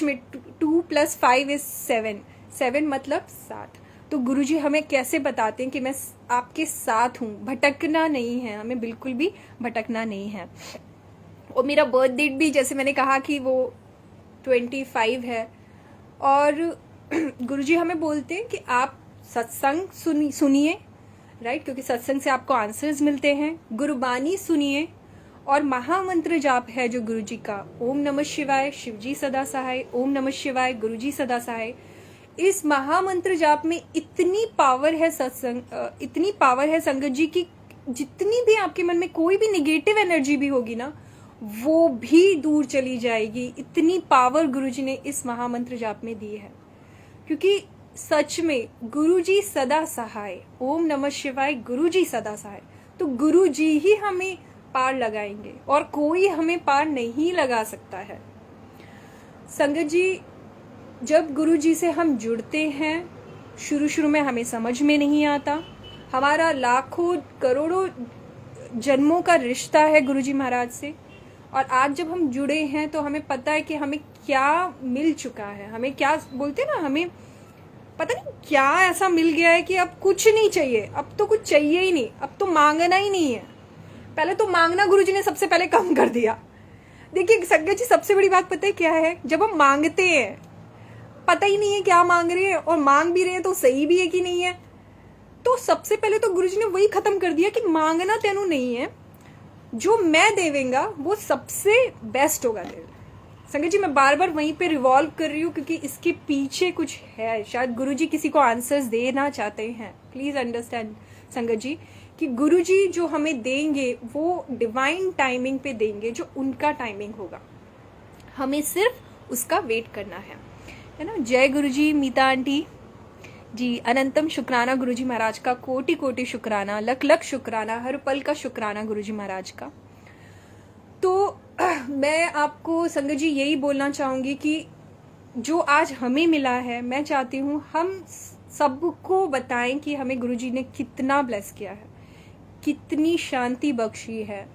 में 2 + 5 = 7, 7 मतलब 7। तो गुरुजी हमें कैसे बताते हैं कि मैं आपके साथ हूँ, भटकना नहीं है, हमें बिल्कुल भी भटकना नहीं है। और मेरा बर्थ डेट भी, जैसे मैंने कहा कि वो 25 है, और गुरुजी हमें बोलते हैं कि आप सत्संग सुनिए, राइट, क्योंकि सत्संग से आपको आंसर्स मिलते हैं। गुरुबानी सुनिए, और महामंत्र जाप है जो गुरुजी का, ओम नमः शिवाय, शिवजी सदा सहाय, ओम नमः शिवाय, गुरुजी सदा सहाय। इस महामंत्र जाप में इतनी पावर है इतनी पावर है संगत जी की, जितनी भी आपके मन में कोई भी निगेटिव एनर्जी भी होगी ना, वो भी दूर चली जाएगी। इतनी पावर गुरुजी ने इस महामंत्र जाप में दी है, क्योंकि सच में गुरुजी सदा सहाय, ओम नमः शिवाय, गुरुजी सदा सहाय। तो गुरुजी ही हमें पार लगाएंगे और कोई हमें पार नहीं लगा सकता है। संगत जी, जब गुरुजी से हम जुड़ते हैं, शुरू शुरू में हमें समझ में नहीं आता, हमारा लाखों करोड़ों जन्मों का रिश्ता है गुरुजी महाराज से, और आज जब हम जुड़े हैं तो हमें पता है कि हमें क्या मिल चुका है। हमें क्या बोलते हैं ना, हमें पता नहीं क्या ऐसा मिल गया है कि अब कुछ नहीं चाहिए, अब तो कुछ चाहिए ही नहीं, अब तो मांगना ही नहीं है। पहले तो मांगना गुरुजी ने सबसे पहले कम कर दिया। देखिए संगत जी, सबसे बड़ी बात पता है क्या है, जब हम मांगते हैं पता ही नहीं है क्या मांग रहे हैं, और मांग भी रहे हैं तो सही भी है कि नहीं है। तो सबसे पहले तो गुरुजी ने वही खत्म कर दिया कि मांगना तेनू नहीं है, जो मैं देवेंगा वो सबसे बेस्ट होगा तेरे। संगत जी, मैं बार बार वहीं पे रिवॉल्व कर रही हूँ क्योंकि इसके पीछे कुछ है। शायद गुरुजी किसी को आंसर्स देना चाहते हैं। प्लीज अंडरस्टैंड संगत जी कि गुरुजी जो हमें देंगे वो डिवाइन टाइमिंग पे देंगे, जो उनका टाइमिंग होगा, हमें सिर्फ उसका वेट करना है ना। जय गुरुजी। मीता आंटी जी, अनंतम शुक्राना गुरुजी महाराज का, कोटि कोटि शुक्राना, लख लख शुक्राना, हर पल का शुक्राना गुरुजी महाराज का। तो मैं आपको संगत जी यही बोलना चाहूंगी कि जो आज हमें मिला है, मैं चाहती हूँ हम सबको बताएं कि हमें गुरुजी ने कितना ब्लेस किया है, कितनी शांति बख्शी है,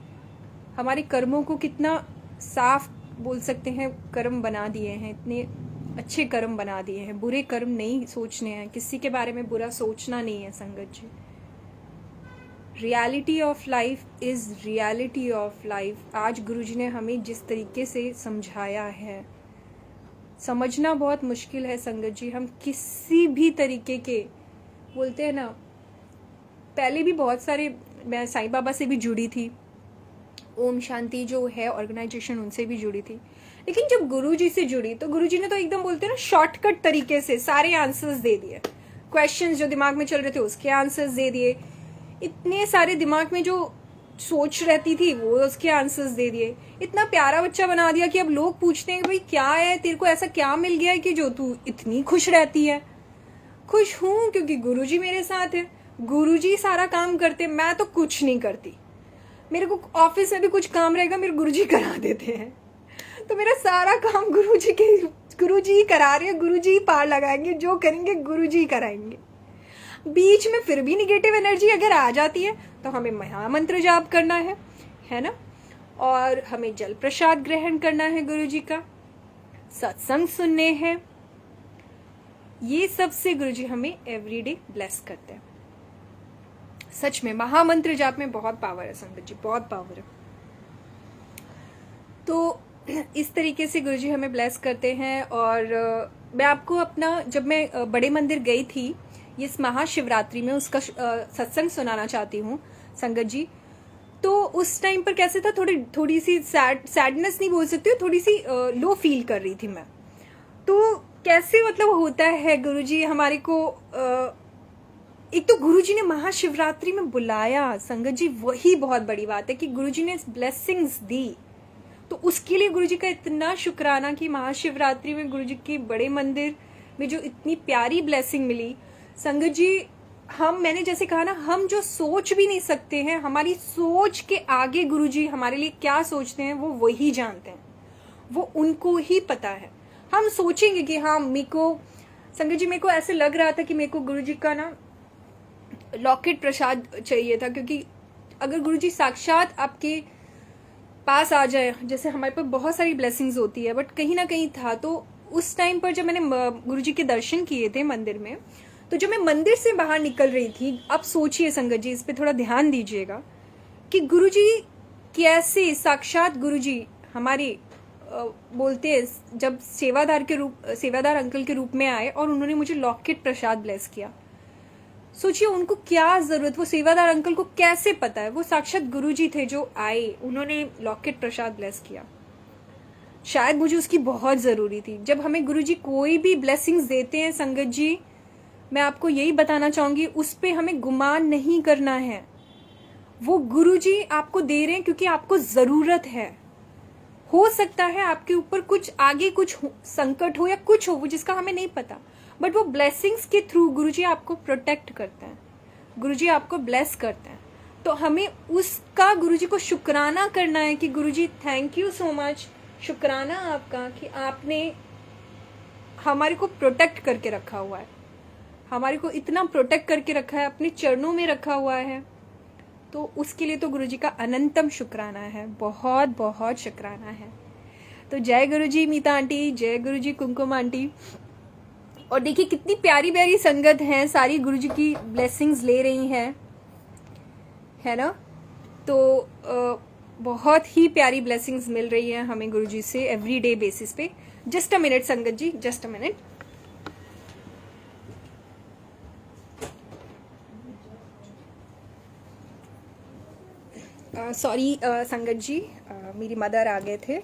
हमारे कर्मों को कितना साफ बोल सकते हैं कर्म बना दिए हैं, इतने अच्छे कर्म बना दिए हैं। बुरे कर्म नहीं सोचने हैं, किसी के बारे में बुरा सोचना नहीं है संगत जी। Reality of life is reality of life. आज गुरुजी ने हमें जिस तरीके से समझाया है, समझना बहुत मुश्किल है संगत जी। हम किसी भी तरीके के बोलते हैं ना, पहले भी बहुत सारे, मैं साईं बाबा से भी जुड़ी थी, ओम शांति जो है ऑर्गेनाइजेशन, उनसे भी जुड़ी थी, लेकिन जब गुरुजी से जुड़ी तो गुरुजी ने तो एकदम बोलते हैं ना शॉर्टकट तरीके से सारे आंसर्स दे दिए। क्वेश्चंस जो दिमाग में चल रहे थे उसके आंसर्स दे दिए, इतने सारे दिमाग में जो सोच रहती थी वो उसके आंसर्स दे दिए। इतना प्यारा बच्चा बना दिया कि अब लोग पूछते हैं कि भाई क्या है तेरे को, ऐसा क्या मिल गया है कि जो तू इतनी खुश रहती है। खुश हूं क्योंकि गुरुजी मेरे साथ है, गुरुजी सारा काम करते, मैं तो कुछ नहीं करती। मेरे को ऑफिस में भी कुछ काम रहेगा मेरे गुरुजी करा देते हैं, तो मेरा सारा काम गुरुजी करा रहे हैं, गुरुजी पार लगाएंगे, जो करेंगे गुरुजी कराएंगे। बीच में फिर भी निगेटिव एनर्जी अगर आ जाती है तो हमें महामंत्र जाप करना है ना, और हमें जल प्रसाद ग्रहण करना है गुरुजी का, सत्संग सुनने हैं। ये सब से गुरुजी हमें एवरीडे ब्लेस करते हैं। सच में महामंत्र जाप में बहुत पावर है संगत जी, बहुत पावर है। तो इस तरीके से गुरुजी हमें ब्लेस करते हैं। और मैं आपको अपना, जब मैं बड़े मंदिर गई थी इस महाशिवरात्रि में, उसका सत्संग सुनाना चाहती हूँ संगत जी। तो उस टाइम पर कैसे था, थोड़ी सी सैडनेस नहीं बोल सकती, थोड़ी सी लो फील कर रही थी मैं। तो कैसे मतलब होता है गुरुजी हमारे को, एक तो गुरुजी ने महाशिवरात्रि में बुलाया संगत जी, वही बहुत बड़ी बात है कि गुरुजी ने ब्लेसिंग्स दी। तो उसके लिए गुरुजी का इतना शुक्राना कि महाशिवरात्रि में गुरुजी के बड़े मंदिर में जो इतनी प्यारी ब्लेसिंग मिली संगत जी। मैंने जैसे कहा ना, हम जो सोच भी नहीं सकते हैं, हमारी सोच के आगे गुरुजी हमारे लिए क्या सोचते हैं वो वही जानते हैं, वो उनको ही पता है। हम सोचेंगे कि हाँ मेरे को संगत जी, मेरे को ऐसे लग रहा था कि मेरे को गुरुजी का ना लॉकेट प्रसाद चाहिए था, क्योंकि अगर गुरुजी साक्षात आपके पास आ जाए, जैसे हमारे पर बहुत सारी ब्लेसिंग्स होती है, बट कहीं ना कहीं था। तो उस टाइम पर जब मैंने गुरुजी के दर्शन किए थे मंदिर में, तो जब मैं मंदिर से बाहर निकल रही थी, अब सोचिए संगत जी, इस पे थोड़ा ध्यान दीजिएगा कि गुरुजी कैसे साक्षात गुरुजी हमारे बोलते हैं, जब सेवादार अंकल के रूप में आए और उन्होंने मुझे लॉकेट प्रसाद ब्लेस किया। सोचिए उनको क्या जरूरत, वो सेवादार अंकल को कैसे पता है, वो साक्षात गुरुजी थे जो आए, उन्होंने लॉकेट प्रसाद ब्लेस किया। शायद मुझे उसकी बहुत जरूरी थी। जब हमें गुरुजी कोई भी ब्लेसिंग्स देते हैं संगत जी, मैं आपको यही बताना चाहूंगी, उस पे हमें गुमान नहीं करना है। वो गुरुजी आपको दे रहे हैं क्योंकि आपको जरूरत है। हो सकता है आपके ऊपर कुछ आगे कुछ संकट हो या कुछ हो, जिसका हमें नहीं पता, बट वो ब्लेसिंग्स के थ्रू गुरुजी आपको प्रोटेक्ट करते हैं, गुरुजी आपको ब्लेस करते हैं। तो हमें उसका गुरुजी को शुक्राना करना है कि गुरुजी थैंक यू सो मच, शुक्राना आपका कि आपने हमारे को प्रोटेक्ट करके रखा हुआ है, हमारे को इतना प्रोटेक्ट करके रखा है, अपने चरणों में रखा हुआ है। तो उसके लिए तो गुरुजी का अनंतम शुक्राना है, बहुत बहुत शुक्राना है। तो जय गुरुजी मीता आंटी, जय गुरुजी कुमकुम आंटी। और देखिए कितनी प्यारी प्यारी संगत है, सारी गुरुजी की ब्लेसिंग्स ले रही हैं, है ना। तो बहुत ही प्यारी ब्लेसिंग्स मिल रही है हमें गुरुजी से एवरीडे बेसिस पे। जस्ट अ मिनट संगत जी, जस्ट अ मिनट। सॉरी संगत जी, मेरी मदर आ गए थे।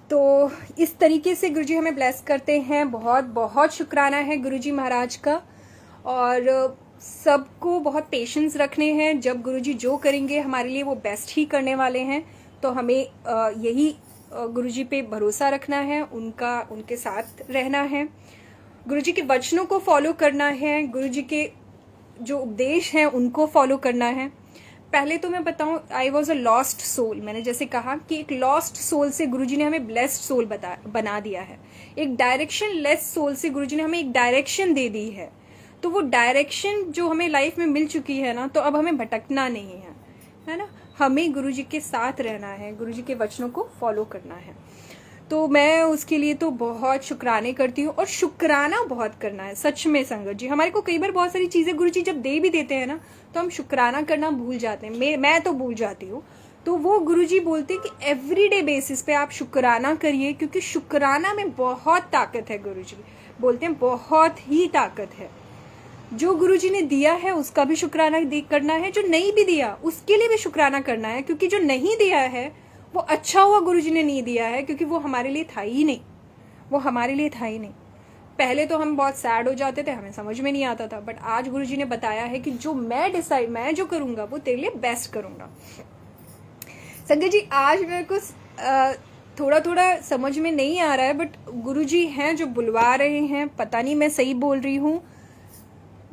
तो इस तरीके से गुरुजी हमें ब्लेस करते हैं, बहुत बहुत शुक्राना है गुरुजी महाराज का। और सबको बहुत पेशेंस रखने हैं, जब गुरुजी जो करेंगे हमारे लिए वो बेस्ट ही करने वाले हैं। तो हमें यही गुरुजी पे भरोसा रखना है, उनके साथ रहना है, गुरुजी के वचनों को फॉलो करना है, गुरुजी के जो उपदेश हैं उनको फॉलो करना है। पहले तो मैं बताऊं, I was a lost soul. मैंने जैसे कहा कि एक लॉस्ट सोल से गुरुजी ने हमें ब्लेस्ड सोल बना दिया है। एक डायरेक्शन लेस सोल से गुरुजी ने हमें एक डायरेक्शन दे दी है। तो वो डायरेक्शन जो हमें लाइफ में मिल चुकी है ना, तो अब हमें भटकना नहीं है ना। हमें गुरुजी के साथ रहना है, गुरुजी के वचनों को फॉलो करना है। तो मैं उसके लिए तो बहुत शुक्राने करती हूँ, और शुक्राना बहुत करना है सच में संगत जी। हमारे को कई बार बहुत सारी चीजें गुरुजी जब दे भी देते हैं ना, तो हम शुक्राना करना भूल जाते हैं। मैं तो भूल जाती हूँ। तो वो गुरुजी बोलते हैं कि एवरीडे बेसिस पे आप शुक्राना करिए, क्योंकि शुक्राना में बहुत ताकत है। गुरुजी बोलते हैं बहुत ही ताकत है। जो गुरुजी ने दिया है उसका भी शुक्राना करना है, जो नहीं भी दिया उसके लिए भी शुक्राना करना है, क्योंकि जो नहीं दिया है वो अच्छा हुआ गुरुजी ने नहीं दिया है, क्योंकि वो हमारे लिए था ही नहीं, वो हमारे लिए था ही नहीं। पहले तो हम बहुत सैड हो जाते थे, हमें समझ में नहीं आता था, बट आज गुरुजी ने बताया है कि जो मैं जो करूंगा वो तेरे लिए बेस्ट करूंगा। संजय जी आज मेरे को थोड़ा थोड़ा समझ में नहीं आ रहा है, बट गुरुजी हैं जो बुलवा रहे हैं, पता नहीं मैं सही बोल रही हूँ,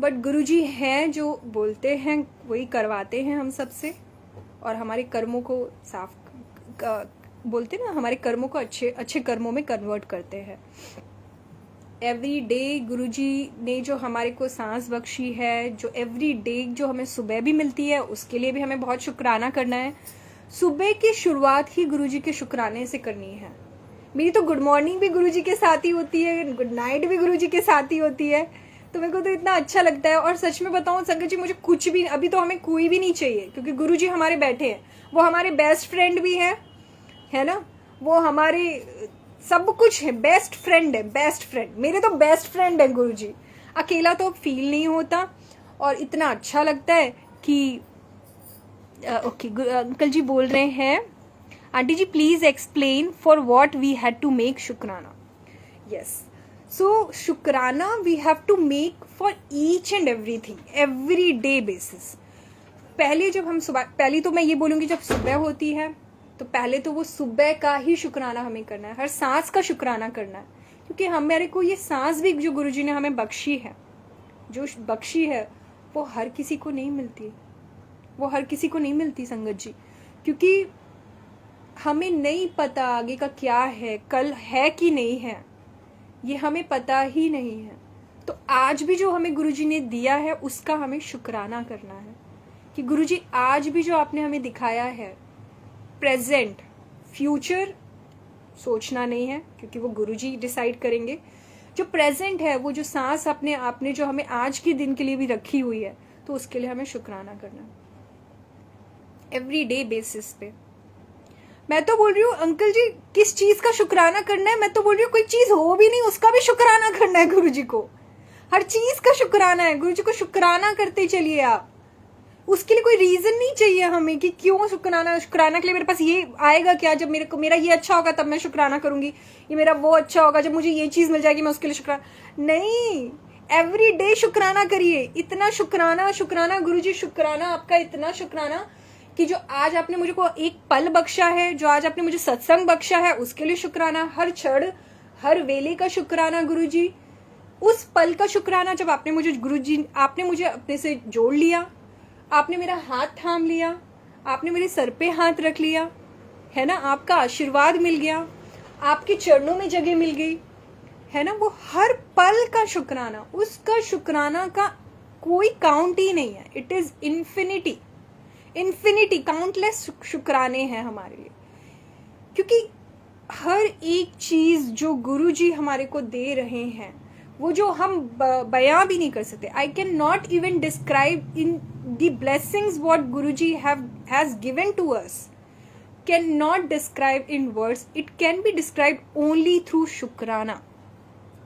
बट गुरुजी हैं जो बोलते हैं वही करवाते हैं हम सबसे, और हमारे कर्मों को साफ बोलते ना, हमारे कर्मों को अच्छे अच्छे कर्मों में कन्वर्ट करते हैं। एवरी डे गुरुजी ने जो हमारे को सांस बख्शी है, जो एवरी डे जो हमें सुबह भी मिलती है, उसके लिए भी हमें बहुत शुक्राना करना है। सुबह की शुरुआत ही गुरुजी के शुक्राने से करनी है। मेरी तो गुड मॉर्निंग भी गुरुजी के साथ ही होती है, गुड नाइट भी गुरुजी के साथ ही होती है। तो मेरे को तो इतना अच्छा लगता है। और सच में बताऊं संगत जी, मुझे कुछ भी अभी तो हमें कोई भी नहीं चाहिए, क्योंकि गुरुजी हमारे बैठे हैं। वो हमारे बेस्ट फ्रेंड भी है ना, वो हमारे सब कुछ है, बेस्ट फ्रेंड है, बेस्ट फ्रेंड। मेरे तो बेस्ट फ्रेंड है गुरुजी। अकेला तो फील नहीं होता, और इतना अच्छा लगता है कि ओके। अंकल जी बोल रहे हैं, aunty ji please explain for what we had to make शुक्राना। यस, सो शुक्राना we have to make for each and everything, every day basis. पहले जब हम सुबह, पहली तो मैं ये बोलूंगी जब सुबह होती है, तो पहले तो वो सुबह का ही शुक्राना हमें करना है, हर सांस का शुक्राना करना है, क्योंकि हमारे को ये सांस भी जो गुरुजी ने हमें बख्शी है, जो बख्शी है वो हर किसी को नहीं मिलती, वो हर किसी को नहीं मिलती संगत जी। क्योंकि हमें नहीं पता आगे का क्या है, कल है कि नहीं है, ये हमें पता ही नहीं है। तो आज भी जो हमें गुरुजी ने दिया है उसका हमें शुक्राना करना है, कि गुरुजी आज भी जो आपने हमें दिखाया है, प्रेजेंट फ्यूचर सोचना नहीं है, क्योंकि वो गुरुजी डिसाइड करेंगे। जो प्रेजेंट है, वो जो सांस अपने आपने जो हमें आज के दिन के लिए भी रखी हुई है, तो उसके लिए हमें शुक्राना करना है एवरी डे बेसिस पे। मैं तो बोल रही हूँ अंकल जी, किस चीज का शुक्राना करना है? मैं तो बोल रही हूँ कोई चीज हो भी नहीं उसका भी शुक्राना करना है गुरुजी को, हर चीज का शुक्राना है। गुरुजी को शुक्राना करते चलिए आप, उसके लिए कोई रीजन नहीं चाहिए हमें कि क्यों शुक्राना के लिए मेरे पास ये आएगा क्या, जब मेरा ये अच्छा होगा तब मैं शुक्राना करूंगी, ये मेरा वो अच्छा होगा जब मुझे ये चीज मिल जाएगी मैं उसके लिए शुक्राना नहीं। एवरी डे शुक्राना करिए, इतना शुक्राना गुरुजी, शुक्राना आपका इतना शुक्राना कि जो आज आपने मुझे को एक पल बख्शा है, जो आज आपने मुझे सत्संग बख्शा है, उसके लिए शुक्राना। हर क्षण हर वेले का शुक्राना गुरुजी, उस पल का शुक्राना जब आपने मुझे गुरुजी, आपने मुझे अपने से जोड़ लिया, आपने मेरा हाथ थाम लिया, आपने मेरे सर पे हाथ रख लिया, है ना, आपका आशीर्वाद मिल गया, आपके चरणों में जगह मिल गई, है ना, वो हर पल का शुक्राना, उसका शुक्राना का कोई काउंट ही नहीं है। It is infinity, infinity, countless शुक्राने हैं हमारे लिए, क्योंकि हर एक चीज जो गुरुजी हमारे को दे रहे हैं, वो जो हम बयां भी नहीं कर सकते। I can not even describe in the blessings what Guruji has given to us, can not describe in words, it can be described only through शुक्राना,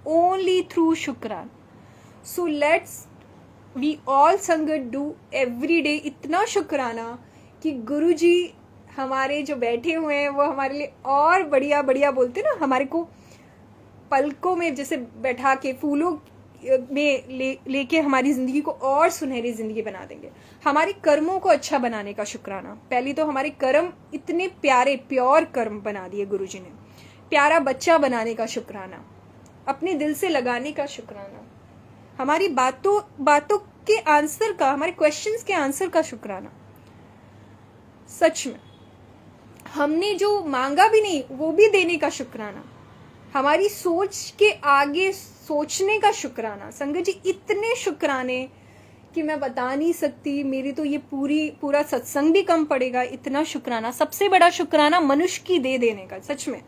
ओनली थ्रू शुक्राना। सो लेट्स वी ऑल संगत डू एवरी डे इतना शुक्राना कि गुरुजी हमारे जो बैठे हुए हैं वो हमारे लिए और बढ़िया बढ़िया, बोलते ना, हमारे को पलकों में जैसे बैठा के फूलों में लेके हमारी जिंदगी को और सुनहरी जिंदगी बना देंगे। हमारे कर्मों को अच्छा बनाने का शुक्राना। पहले तो हमारे कर्म इतने प्यारे प्योर कर्म बना दिए गुरुजी ने, प्यारा बच्चा बनाने का शुक्राना, अपने दिल से लगाने का शुक्राना, हमारी बातों के आंसर का, हमारे क्वेश्चंस के आंसर का शुक्राना। सच में हमने जो मांगा भी नहीं वो भी देने का शुक्राना, हमारी सोच के आगे सोचने का शुक्राना। संगत जी इतने शुक्राने कि मैं बता नहीं सकती, मेरी तो ये पूरा सत्संग भी कम पड़ेगा, इतना शुक्राना। सबसे बड़ा शुक्राना मनुष्य की दे देने का, सच में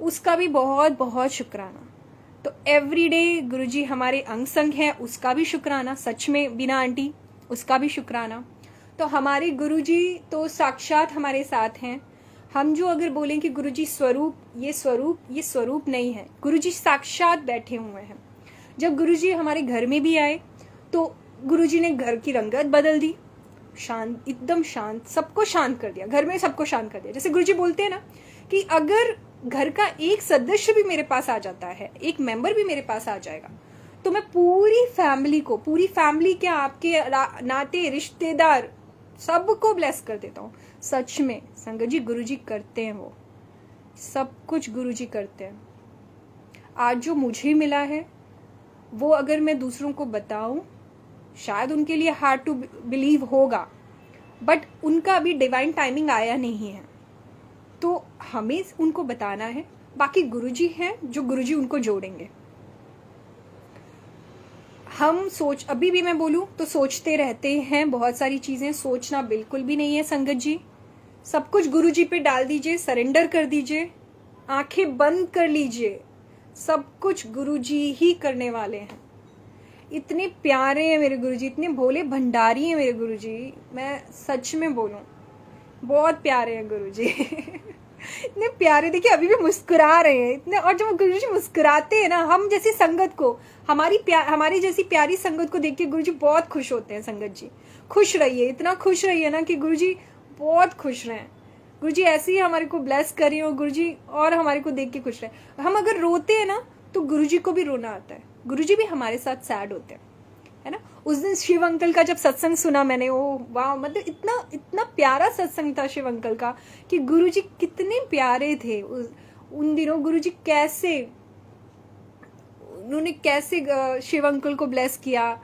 उसका भी बहुत बहुत शुक्राना। तो एवरीडे गुरुजी हमारे अंग संग है, उसका भी शुक्राना। सच में बीना आंटी, उसका भी शुक्राना। तो हमारे गुरुजी तो साक्षात हमारे साथ हैं। हम जो अगर बोलें कि गुरुजी स्वरूप, ये स्वरूप नहीं है, गुरुजी साक्षात बैठे हुए हैं। जब गुरुजी हमारे घर में भी आए तो गुरुजी ने घर की रंगत बदल दी, शांत, एकदम शांत, सबको शांत कर दिया, घर में सबको शांत कर दिया। जैसे गुरुजी बोलते हैं ना कि अगर घर का एक सदस्य भी मेरे पास आ जाता है, एक मेंबर भी मेरे पास आ जाएगा, तो मैं पूरी फैमिली क्या, आपके नाते रिश्तेदार सबको ब्लेस कर देता हूँ। सच में संगत जी गुरुजी करते हैं, वो सब कुछ गुरुजी करते हैं। आज जो मुझे मिला है वो अगर मैं दूसरों को बताऊं, शायद उनके लिए हार्ड टू बिलीव होगा, बट उनका अभी डिवाइन टाइमिंग आया नहीं है, तो हमें उनको बताना है। बाकी गुरुजी हैं जो गुरुजी उनको जोड़ेंगे। हम अभी भी मैं बोलूं तो सोचते रहते हैं बहुत सारी चीजें, सोचना बिल्कुल भी नहीं है संगत जी। सब कुछ गुरुजी पे डाल दीजिए, सरेंडर कर दीजिए, आंखें बंद कर लीजिए, सब कुछ गुरुजी ही करने वाले हैं। इतने प्यारे हैं मेरे गुरुजी, इतने भोले भंडारी हैं मेरे गुरुजी, मैं सच में बोलूं बहुत प्यारे हैं गुरुजी। इतने प्यारे, देखिए अभी भी मुस्कुरा रहे हैं इतने। और जब गुरुजी मुस्कुराते हैं ना, हम जैसी संगत को, हमारी जैसी प्यारी संगत को देख के गुरुजी बहुत खुश होते हैं। संगत जी खुश रहिए, इतना खुश रहिए ना कि गुरुजी बहुत खुश रहें। गुरुजी ऐसे ही हमारे को ब्लेस करें और गुरुजी और हमारे को देख के खुश रहे। हम अगर रोते हैं ना तो गुरुजी को भी रोना आता है, गुरुजी भी हमारे साथ सैड होते हैं, है ना। उस दिन शिव अंकल का जब सत्संग सुना मैंने, ओ वाह, मतलब इतना प्यारा सत्संग था शिव अंकल का कि गुरुजी कितने प्यारे थे। उन दिनों गुरुजी उन्होंने कैसे शिव अंकल को ब्लेस किया,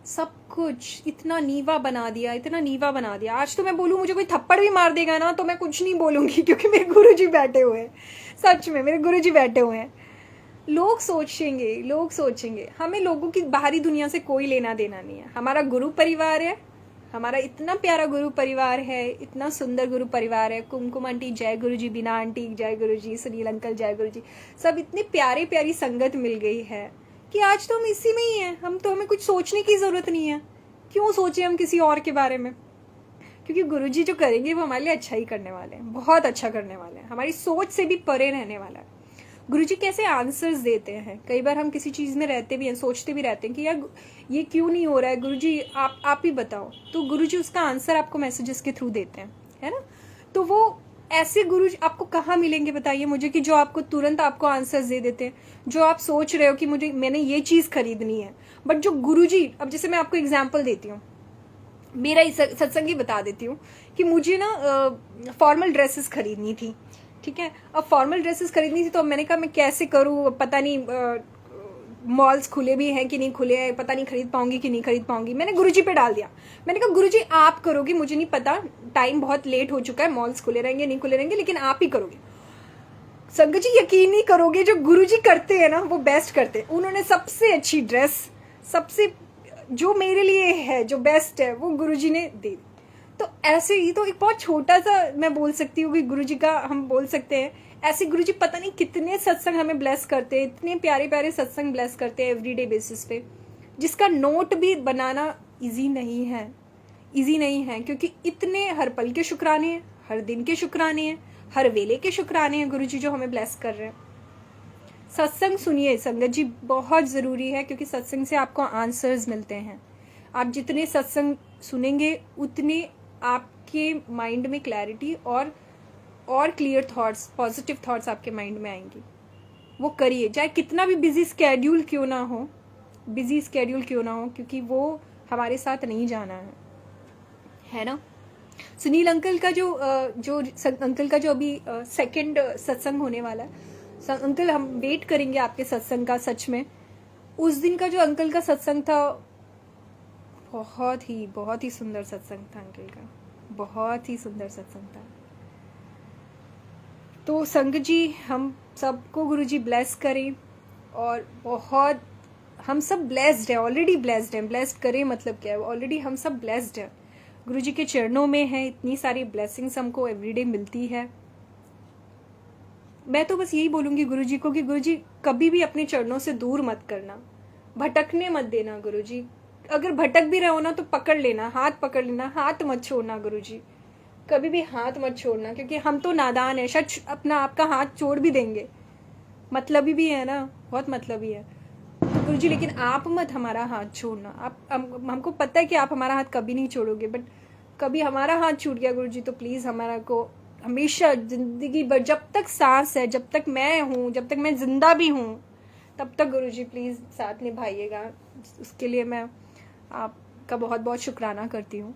सब कुछ इतना नीवा बना दिया। आज तो मैं बोलूं मुझे कोई थप्पड़ भी मार देगा ना तो मैं कुछ नहीं बोलूंगी, क्योंकि मेरे गुरुजी बैठे हुए हैं। सच में मेरे गुरुजी बैठे हुए हैं। लोग सोचेंगे, हमें लोगों की बाहरी दुनिया से कोई लेना देना नहीं है। हमारा गुरु परिवार है, हमारा इतना प्यारा गुरु परिवार है, इतना सुंदर गुरु परिवार है। कुमकुम आंटी जय गुरुजी, बीना आंटी जय गुरुजी, सुनील अंकल जय गुरुजी, सब इतनी प्यारी संगत मिल गई है कि आज तो हम इसी में ही हैं। हमें कुछ सोचने की जरूरत नहीं है। क्यों सोचे हम किसी और के बारे में, क्योंकि गुरुजी जो करेंगे वो हमारे लिए अच्छा ही करने वाले हैं, बहुत अच्छा करने वाले हैं, हमारी सोच से भी परे रहने वाला है। गुरुजी कैसे आंसर्स देते हैं। कई बार हम किसी चीज में रहते भी हैं, सोचते भी रहते हैं कि यार ये क्यों नहीं हो रहा है, गुरुजी आप ही बताओ, तो गुरुजी उसका आंसर आपको मैसेजेस के थ्रू देते हैं, है ना। तो वो ऐसे गुरुजी आपको कहाँ मिलेंगे बताइए मुझे, कि जो आपको तुरंत आपको आंसर्स दे देते हैं। जो आप सोच रहे हो कि मैंने ये चीज खरीदनी है, बट जो गुरुजी, अब जैसे मैं आपको एग्जाम्पल देती हूँ, मेरा सत्संग ही बता देती हूँ कि मुझे ना फॉर्मल ड्रेसेस खरीदनी थी, ठीक है। अब फॉर्मल ड्रेसेस खरीदनी थी तो मैंने कहा मैं कैसे करूँ, पता नहीं मॉल्स खुले भी हैं कि नहीं खुले हैं, पता नहीं खरीद पाऊंगी कि नहीं खरीद पाऊंगी। मैंने गुरुजी पे डाल दिया, मैंने कहा गुरुजी आप करोगे, मुझे नहीं पता, टाइम बहुत लेट हो चुका है, मॉल्स खुले रहेंगे नहीं खुले रहेंगे, लेकिन आप ही करोगे। संगत जी यकीन नहीं करोगे, जो गुरुजी करते हैं ना वो बेस्ट करते हैं। उन्होंने सबसे अच्छी ड्रेस, सबसे जो मेरे लिए है, जो बेस्ट है, वो गुरुजी ने दे दी। तो ऐसे ही तो एक बहुत छोटा सा मैं बोल सकती हूँ कि गुरुजी का हम बोल सकते हैं। ऐसे गुरुजी पता नहीं कितने सत्संग हमें ब्लेस करते हैं, इतने प्यारे प्यारे सत्संग ब्लेस करते हैं एवरीडे बेसिस पे, जिसका नोट भी बनाना इजी नहीं है, इजी नहीं है, क्योंकि इतने हर पल के शुक्राने हैं, हर दिन के शुक्राने हैं, हर वेले के शुक्राने हैं गुरुजी जो हमें ब्लेस कर रहे हैं। सत्संग सुनिए संगत जी, बहुत ज़रूरी है, क्योंकि सत्संग से आपको आंसर्स मिलते हैं। आप जितने सत्संग सुनेंगे उतने आपके माइंड में क्लैरिटी और क्लियर थॉट्स, पॉजिटिव थॉट्स आपके माइंड में आएंगी। वो करिए, चाहे कितना भी बिजी स्केड्यूल क्यों ना हो, बिजी स्केड्यूल क्यों ना हो, क्योंकि वो हमारे साथ नहीं जाना है ना। सुनील अंकल का जो अंकल का जो अभी सेकंड सत्संग होने वाला है, अंकल हम वेट करेंगे आपके सत्संग का। सच में उस दिन का जो अंकल का सत्संग था, बहुत ही सुंदर सत्संग था अंकल का, बहुत ही सुंदर सत्संग था। तो संगत जी हम सबको गुरुजी ब्लेस करें, और बहुत हम सब ब्लेस्ड है, ऑलरेडी ब्लेस्ड हैं। ब्लेस्ड करें मतलब क्या है, ऑलरेडी हम सब ब्लेस्ड हैं, गुरुजी के चरणों में है। इतनी सारी ब्लेसिंग्स हमको एवरीडे मिलती है। मैं तो बस यही बोलूंगी गुरुजी को कि गुरुजी कभी भी अपने चरणों से दूर मत करना, भटकने मत देना गुरुजी। अगर भटक भी रहो ना तो पकड़ लेना, हाथ पकड़ लेना, हाथ मत छोड़ना गुरुजी, कभी भी हाथ मत छोड़ना, क्योंकि हम तो नादान है, शायद अपना आपका हाथ छोड़ भी देंगे, मतलबी भी है ना, बहुत मतलबी है तो गुरुजी, लेकिन आप मत हमारा हाथ छोड़ना। आप हमको पता है कि आप हमारा हाथ कभी नहीं छोड़ोगे, बट कभी हमारा हाथ छूट गया गुरुजी तो प्लीज़ हमारा को हमेशा जिंदगी भर, जब तक सांस है, जब तक मैं हूँ, जब तक मैं जिंदा भी हूँ, तब तक गुरुजी प्लीज़ साथ निभाइएगा। उसके लिए मैं आपका बहुत बहुत शुक्राना करती हूँ।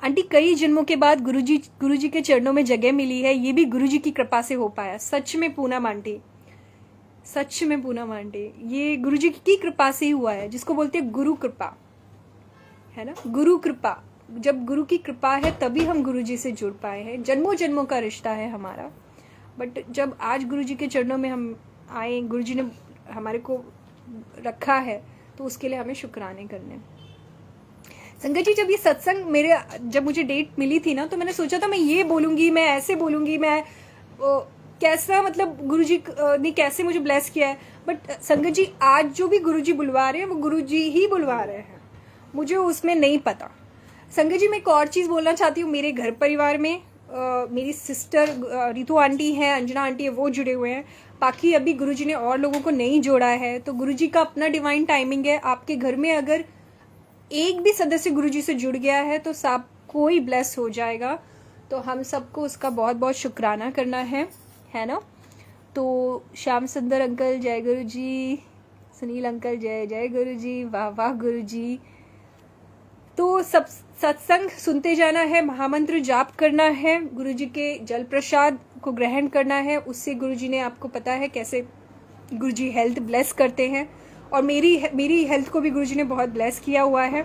आंटी कई जन्मों के बाद गुरुजी के चरणों में जगह मिली है, ये भी गुरुजी की कृपा से हो पाया। सच में पूनम आंटी, सच में पूनम आंटी, ये गुरुजी की कृपा से ही हुआ है, जिसको बोलते हैं गुरु कृपा, है ना, गुरु कृपा। जब गुरु की कृपा है तभी हम गुरुजी से जुड़ पाए हैं, जन्मों जन्मों का रिश्ता है हमारा। बट जब आज गुरुजी के चरणों में हम आए, गुरुजी ने हमारे को रखा है, तो उसके लिए हमें शुक्राने करने। संगत जी जब ये सत्संग जब मुझे डेट मिली थी ना, तो मैंने सोचा था मैं ये बोलूंगी, मैं ऐसे बोलूंगी, मैं कैसा, मतलब गुरुजी ने कैसे मुझे ब्लेस किया है। बट संगत जी आज जो भी गुरुजी बुलवा रहे हैं वो गुरुजी ही बुलवा रहे हैं, मुझे उसमें नहीं पता। संगत जी मैं एक और चीज़ बोलना चाहती हूँ, मेरे घर परिवार में मेरी सिस्टर रितु आंटी है, अंजना आंटी है, वो जुड़े हुए हैं। बाकी अभी गुरुजी ने और लोगों को नहीं जोड़ा है, तो गुरुजी का अपना डिवाइन टाइमिंग है। आपके घर में अगर एक भी सदस्य गुरुजी से जुड़ गया है तो सब कोई ब्लेस हो जाएगा। तो हम सबको उसका बहुत बहुत शुक्राना करना है ना। तो श्याम सुंदर अंकल जय गुरु जी, सुनील अंकल जय जय गुरु जी, वाह वाह गुरु जी। तो सब सत्संग सुनते जाना है, महामंत्र जाप करना है, गुरुजी के जल प्रसाद को ग्रहण करना है। उससे गुरुजी ने, आपको पता है कैसे गुरुजी हेल्थ ब्लेस करते हैं, और मेरी हेल्थ को भी गुरुजी ने बहुत ब्लेस किया हुआ है।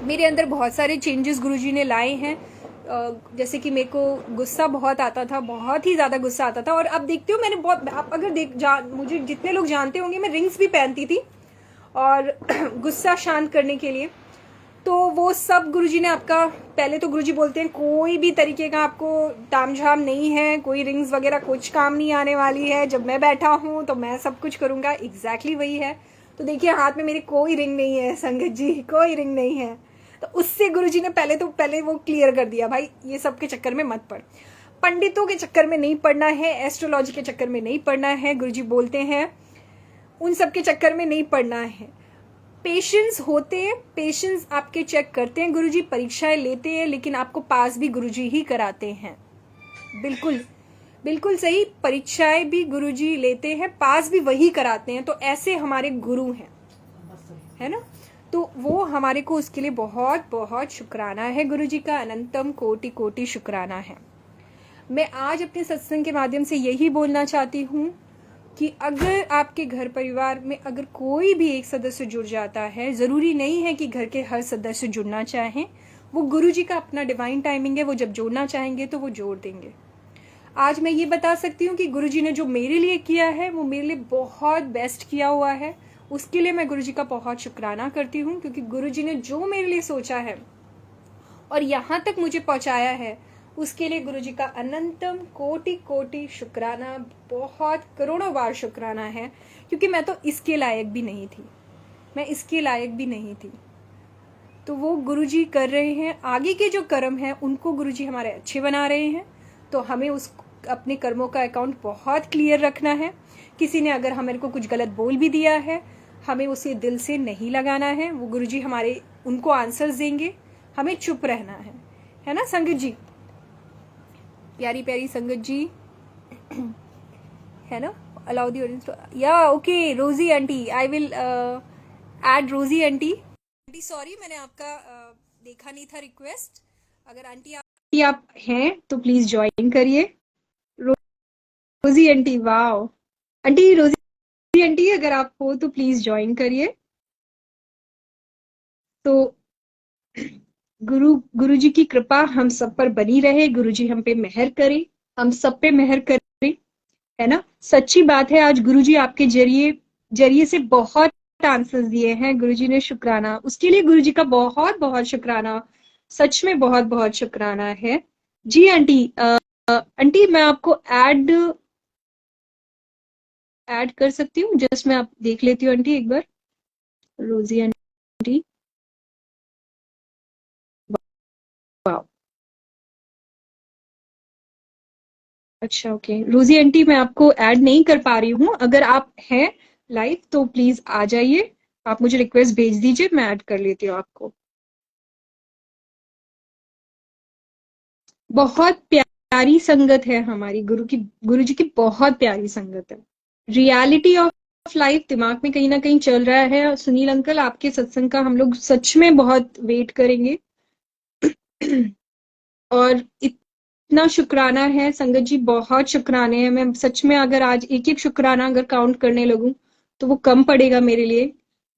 मेरे अंदर बहुत सारे चेंजेस गुरुजी ने लाए हैं। जैसे कि मेरे को गुस्सा बहुत आता था, बहुत ही ज़्यादा गुस्सा आता था, और अब देखते हो मैंने बहुत, आप अगर मुझे जितने लोग जानते होंगे, मैं रिंग्स भी पहनती थी और गुस्सा शांत करने के लिए। तो वो सब गुरुजी ने आपका, पहले तो गुरुजी बोलते हैं कोई भी तरीके का आपको तामझाम नहीं है, कोई रिंग्स वगैरह कुछ काम नहीं आने वाली है, जब मैं बैठा हूँ तो मैं सब कुछ करूँगा। एग्जैक्टली वही है। तो देखिए हाथ में मेरी कोई रिंग नहीं है संगत जी, कोई रिंग नहीं है। तो उससे गुरुजी ने पहले वो क्लियर कर दिया, भाई ये सब के चक्कर में मत पड़, पंडितों के चक्कर में नहीं पड़ना है, एस्ट्रोलॉजी के चक्कर में नहीं पड़ना है। गुरुजी बोलते हैं उन सब के चक्कर में नहीं पड़ना है। पेशेंस होते हैं, पेशेंस आपके चेक करते हैं गुरुजी, परीक्षाएं लेते हैं, लेकिन आपको पास भी गुरुजी ही कराते हैं। बिल्कुल बिल्कुल सही, परीक्षाएं भी गुरुजी लेते हैं, पास भी वही कराते हैं। तो ऐसे हमारे गुरु हैं, है ना। तो वो हमारे को उसके लिए बहुत बहुत शुक्राना है, गुरुजी का अनंतम कोटि कोटि शुक्राना है। मैं आज अपने सत्संग के माध्यम से यही बोलना चाहती हूँ, कि अगर आपके घर परिवार में अगर कोई भी एक सदस्य जुड़ जाता है, ज़रूरी नहीं है कि घर के हर सदस्य जुड़ना चाहें, वो गुरुजी का अपना डिवाइन टाइमिंग है, वो जब जोड़ना चाहेंगे तो वो जोड़ देंगे। आज मैं ये बता सकती हूँ कि गुरुजी ने जो मेरे लिए किया है वो मेरे लिए बहुत बेस्ट किया हुआ है। उसके लिए मैं गुरुजी का बहुत शुक्राना करती हूँ, क्योंकि गुरुजी ने जो मेरे लिए सोचा है और यहाँ तक मुझे पहुँचाया है, उसके लिए गुरुजी का अनंतम कोटि कोटि शुक्राना, बहुत करोड़ों बार शुक्राना है। क्योंकि मैं तो इसके लायक भी नहीं थी, मैं इसके लायक भी नहीं थी। तो वो गुरुजी कर रहे हैं, आगे के जो कर्म हैं उनको गुरुजी हमारे अच्छे बना रहे हैं। तो हमें उस अपने कर्मों का अकाउंट बहुत क्लियर रखना है। किसी ने अगर हमारे को कुछ गलत बोल भी दिया है, हमें उसे दिल से नहीं लगाना है। वो गुरुजी हमारे उनको आंसर्स देंगे, हमें चुप रहना है ना संगत जी, प्यारी प्यारी संगत जी, है ना। अलाउ दी ऑडियंस, या ओके रोजी आंटी, आई विल एड रोजी आंटी। आंटी सॉरी, मैंने आपका देखा नहीं था रिक्वेस्ट। अगर आंटी आप हैं तो प्लीज ज्वाइन करिए। रोजी आंटी, वाओ आंटी, रोजी आंटी अगर आप हो तो प्लीज ज्वाइन करिए। तो गुरु जी की कृपा हम सब पर बनी रहे, गुरु जी हम पे मेहर करें, हम सब पे मेहर करें, है ना। सच्ची बात है, आज गुरु जी आपके जरिए जरिए से बहुत आंसर्स दिए हैं। गुरु जी ने शुक्राना, उसके लिए गुरु जी का बहुत बहुत शुक्राना, सच में बहुत बहुत शुक्राना है जी। आंटी आंटी मैं आपको ऐड कर सकती हूँ, जस्ट मैं आप देख लेती हूँ आंटी एक बार। रोजी आंटी, वाओ, अच्छा ओके। रोजी आंटी मैं आपको ऐड नहीं कर पा रही हूँ, अगर आप हैं लाइव तो प्लीज आ जाइए, आप मुझे रिक्वेस्ट भेज दीजिए, मैं ऐड कर लेती हूँ आपको। बहुत प्यारी संगत है हमारी, गुरु जी की बहुत प्यारी संगत है। रियलिटी ऑफ लाइफ दिमाग में कहीं ना कहीं चल रहा है। सुनील अंकल, आपके सत्संग का हम लोग सच में बहुत वेट करेंगे। और इतना शुक्राना है संगत जी, बहुत शुक्राने हैं। मैं सच में अगर आज एक एक शुक्राना अगर काउंट करने लगूं तो वो कम पड़ेगा मेरे लिए।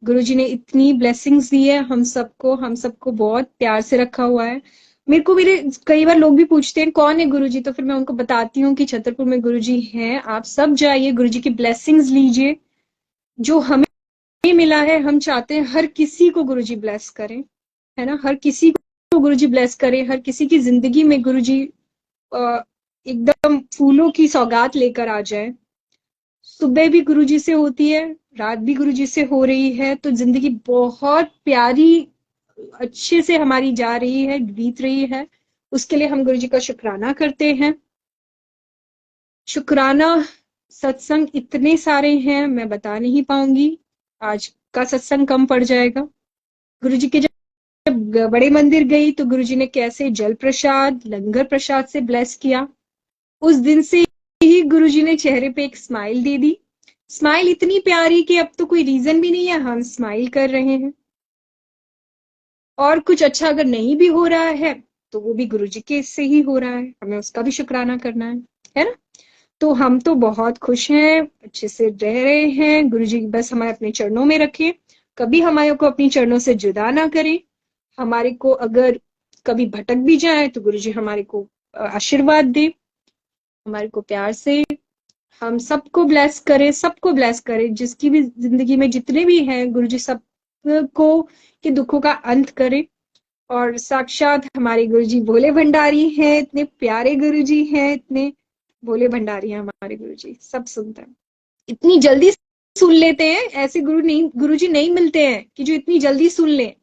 गुरुजी ने इतनी ब्लेसिंग्स दी है हम सबको बहुत प्यार से रखा हुआ है। मेरे कई बार लोग भी पूछते हैं कौन है गुरुजी, तो फिर मैं उनको बताती हूँ कि छतरपुर में गुरुजी हैं। आप सब जाइए, गुरुजी की ब्लेसिंग्स लीजिए। जो हमें मिला है, हम चाहते हैं हर किसी को गुरुजी ब्लेस करें, है ना। हर किसी को गुरुजी ब्लेस करें, हर किसी की जिंदगी में गुरुजी एकदम फूलों की सौगात लेकर आ जाए। सुबह भी गुरुजी से होती है, रात भी गुरुजी से हो रही है, तो जिंदगी बहुत प्यारी अच्छे से हमारी जा रही है, बीत रही है। उसके लिए हम गुरुजी का शुक्राना करते हैं। शुक्राना सत्संग इतने सारे हैं, मैं बता नहीं पाऊंगी, आज का सत्संग कम पड़ जाएगा। गुरुजी के जब बड़े मंदिर गई तो गुरुजी ने कैसे जल प्रसाद लंगर प्रसाद से ब्लेस किया। उस दिन से ही गुरुजी ने चेहरे पे एक स्माइल दे दी। स्माइल इतनी प्यारी कि अब तो कोई रीजन भी नहीं है, हम स्माइल कर रहे हैं। और कुछ अच्छा अगर नहीं भी हो रहा है तो वो भी गुरुजी के से ही हो रहा है, हमें उसका भी शुक्राना करना है ना। तो हम तो बहुत खुश हैं, अच्छे से रह रहे हैं। गुरुजी बस हमारे अपने चरणों में रखें, कभी हमारे को अपने चरणों से जुदा ना करें। हमारे को अगर कभी भटक भी जाए तो गुरुजी हमारे को आशीर्वाद दे, हमारे को प्यार से हम सबको ब्लेस करें, सबको ब्लेस करें। जिसकी भी जिंदगी में जितने भी हैं, गुरुजी सबको के दुखों का अंत करें। और साक्षात हमारे गुरुजी भोले भंडारी हैं, इतने प्यारे गुरुजी हैं, इतने भोले भंडारी हैं हमारे गुरुजी, सब सुनते हैं, इतनी जल्दी सुन लेते हैं। ऐसे गुरुजी नहीं मिलते हैं कि जो इतनी जल्दी सुन ले,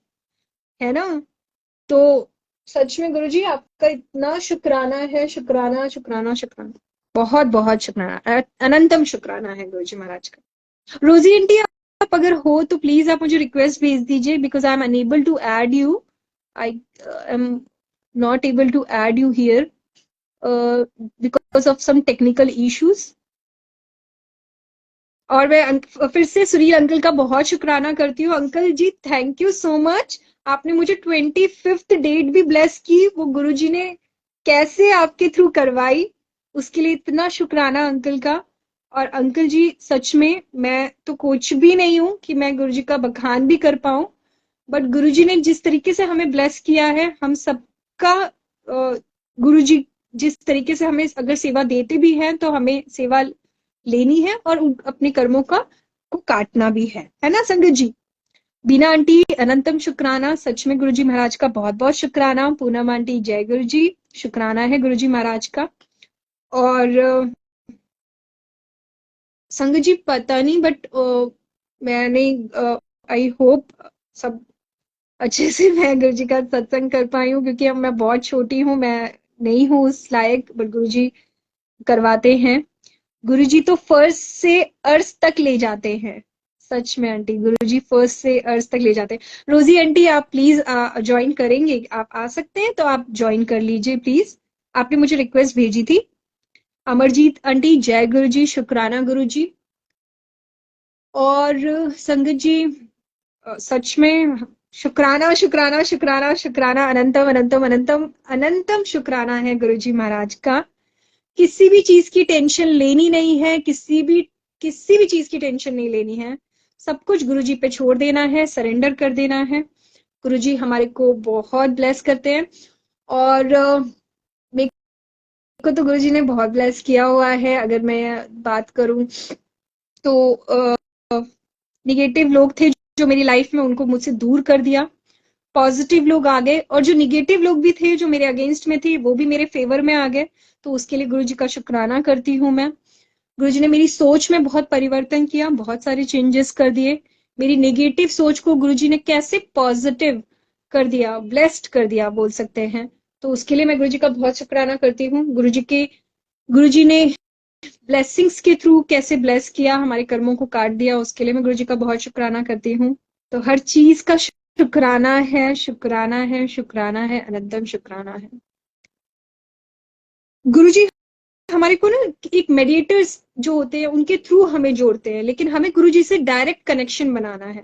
है ना। तो सच में गुरुजी आपका इतना शुक्राना है, शुक्राना शुक्राना शुक्राना, बहुत बहुत शुक्राना, अनंतम शुक्राना है गुरुजी महाराज का। रोजी आंटी आप अगर हो तो प्लीज आप मुझे रिक्वेस्ट भेज दीजिए, because I am unable to add you, I am not able to add you here because of some technical issues. और मैं फिर से सुनील अंकल का बहुत शुक्राना करती हूँ। Uncle ji thank you so much, आपने मुझे 25th डेट भी ब्लेस की, वो गुरुजी ने कैसे आपके थ्रू करवाई, उसके लिए इतना शुक्राना अंकल का। और अंकल जी सच में मैं तो कुछ भी नहीं हूं कि मैं गुरुजी का बखान भी कर पाऊं, बट गुरुजी ने जिस तरीके से हमें ब्लेस किया है, हम सबका गुरुजी जिस तरीके से हमें अगर सेवा देते भी हैं तो हमें सेवा लेनी है और अपने कर्मों का को काटना भी है ना संगत जी। बीना आंटी अनंतम शुक्राना, सच में गुरुजी महाराज का बहुत बहुत शुक्राना। पूनम आंटी जय गुरु जी, शुक्राना है गुरुजी महाराज का। और संगत जी पता नहीं बट मैंने आई होप सब अच्छे से मैं गुरुजी का सत्संग कर पाई हूँ, क्योंकि अब मैं बहुत छोटी हूँ, मैं नहीं हूँ उस लायक, बट गुरुजी करवाते हैं। गुरुजी तो फर्स्ट से अर्श तक ले जाते हैं, सच में आंटी गुरुजी फर्स्ट से अर्श तक ले जाते हैं। रोजी आंटी आप प्लीज ज्वाइन करेंगे, आप आ सकते हैं तो आप ज्वाइन कर लीजिए प्लीज, आपने मुझे रिक्वेस्ट भेजी थी। अमरजीत आंटी जय गुरु जी, शुक्राना गुरु जी। और संगत जी सच में शुक्राना शुक्राना शुक्राना शुक्राना, अनंतम अनंतम अनंतम अनंतम शुक्राना है गुरुजी महाराज का। किसी भी चीज की टेंशन लेनी नहीं है, किसी भी चीज की टेंशन नहीं लेनी है, सब कुछ गुरुजी पे छोड़ देना है, सरेंडर कर देना है। गुरुजी हमारे को बहुत ब्लेस करते हैं। और मेरे को तो गुरुजी ने बहुत ब्लेस किया हुआ है। अगर मैं बात करूं तो निगेटिव लोग थे जो मेरी लाइफ में, उनको मुझसे दूर कर दिया, पॉजिटिव लोग आ गए, और जो निगेटिव लोग भी थे जो मेरे अगेंस्ट में थे वो भी मेरे फेवर में आ गए। तो उसके लिए गुरुजी का शुक्राना करती हूँ मैं। गुरुजी ने मेरी सोच में बहुत परिवर्तन किया, बहुत सारे चेंजेस कर दिए। मेरी नेगेटिव सोच को गुरुजी ने कैसे पॉजिटिव कर दिया, ब्लेस्ड कर दिया बोल सकते हैं। तो उसके लिए मैं गुरुजी का बहुत शुक्राना करती हूँ। गुरुजी ने ब्लेसिंग्स के थ्रू कैसे ब्लेस किया, हमारे कर्मों को काट दिया, उसके लिए मैं गुरुजी का बहुत शुक्राना करती हूँ। तो हर चीज का शुक्राना है, शुक्राना है, शुक्राना है, अनंतम शुक्राना है। गुरुजी हमारे को ना एक मेडिएटर्स जो होते हैं उनके थ्रू हमें जोड़ते हैं, लेकिन हमें गुरुजी से डायरेक्ट कनेक्शन बनाना है,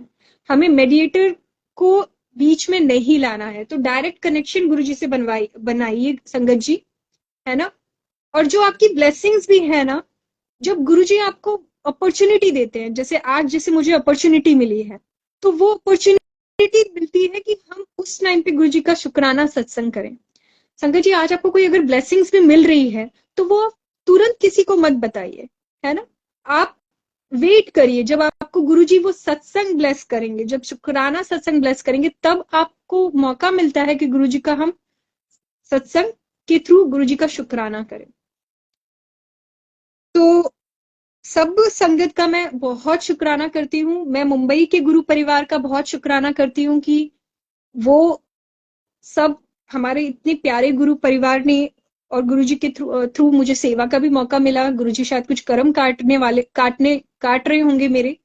हमें मेडिएटर को बीच में नहीं लाना है। तो डायरेक्ट कनेक्शन गुरुजी से बनाइए संगत जी, है ना। और जो आपकी ब्लेसिंग्स भी है ना, जब गुरुजी आपको अपॉर्चुनिटी देते हैं, जैसे आज जैसे मुझे अपॉर्चुनिटी मिली है, तो वो अपॉर्चुनिटी मिलती है कि हम उस टाइम पे गुरुजी का शुक्राना सत्संग करें। संगत जी आज आपको कोई अगर ब्लेसिंग्स भी मिल रही है तो वो आप तुरंत किसी को मत बताइए, है ना। आप वेट करिए, जब आपको गुरुजी वो सत्संग ब्लेस करेंगे, जब शुक्राना सत्संग ब्लेस करेंगे, तब आपको मौका मिलता है कि गुरुजी का हम सत्संग के थ्रू गुरुजी का शुक्राना करें। तो सब संगत का मैं बहुत शुक्राना करती हूँ। मैं मुंबई के गुरु परिवार का बहुत शुक्राना करती हूँ कि वो सब हमारे इतने प्यारे गुरु परिवार ने, और गुरुजी के थ्रू मुझे सेवा का भी मौका मिला। गुरुजी शायद कुछ कर्म काट रहे होंगे मेरे,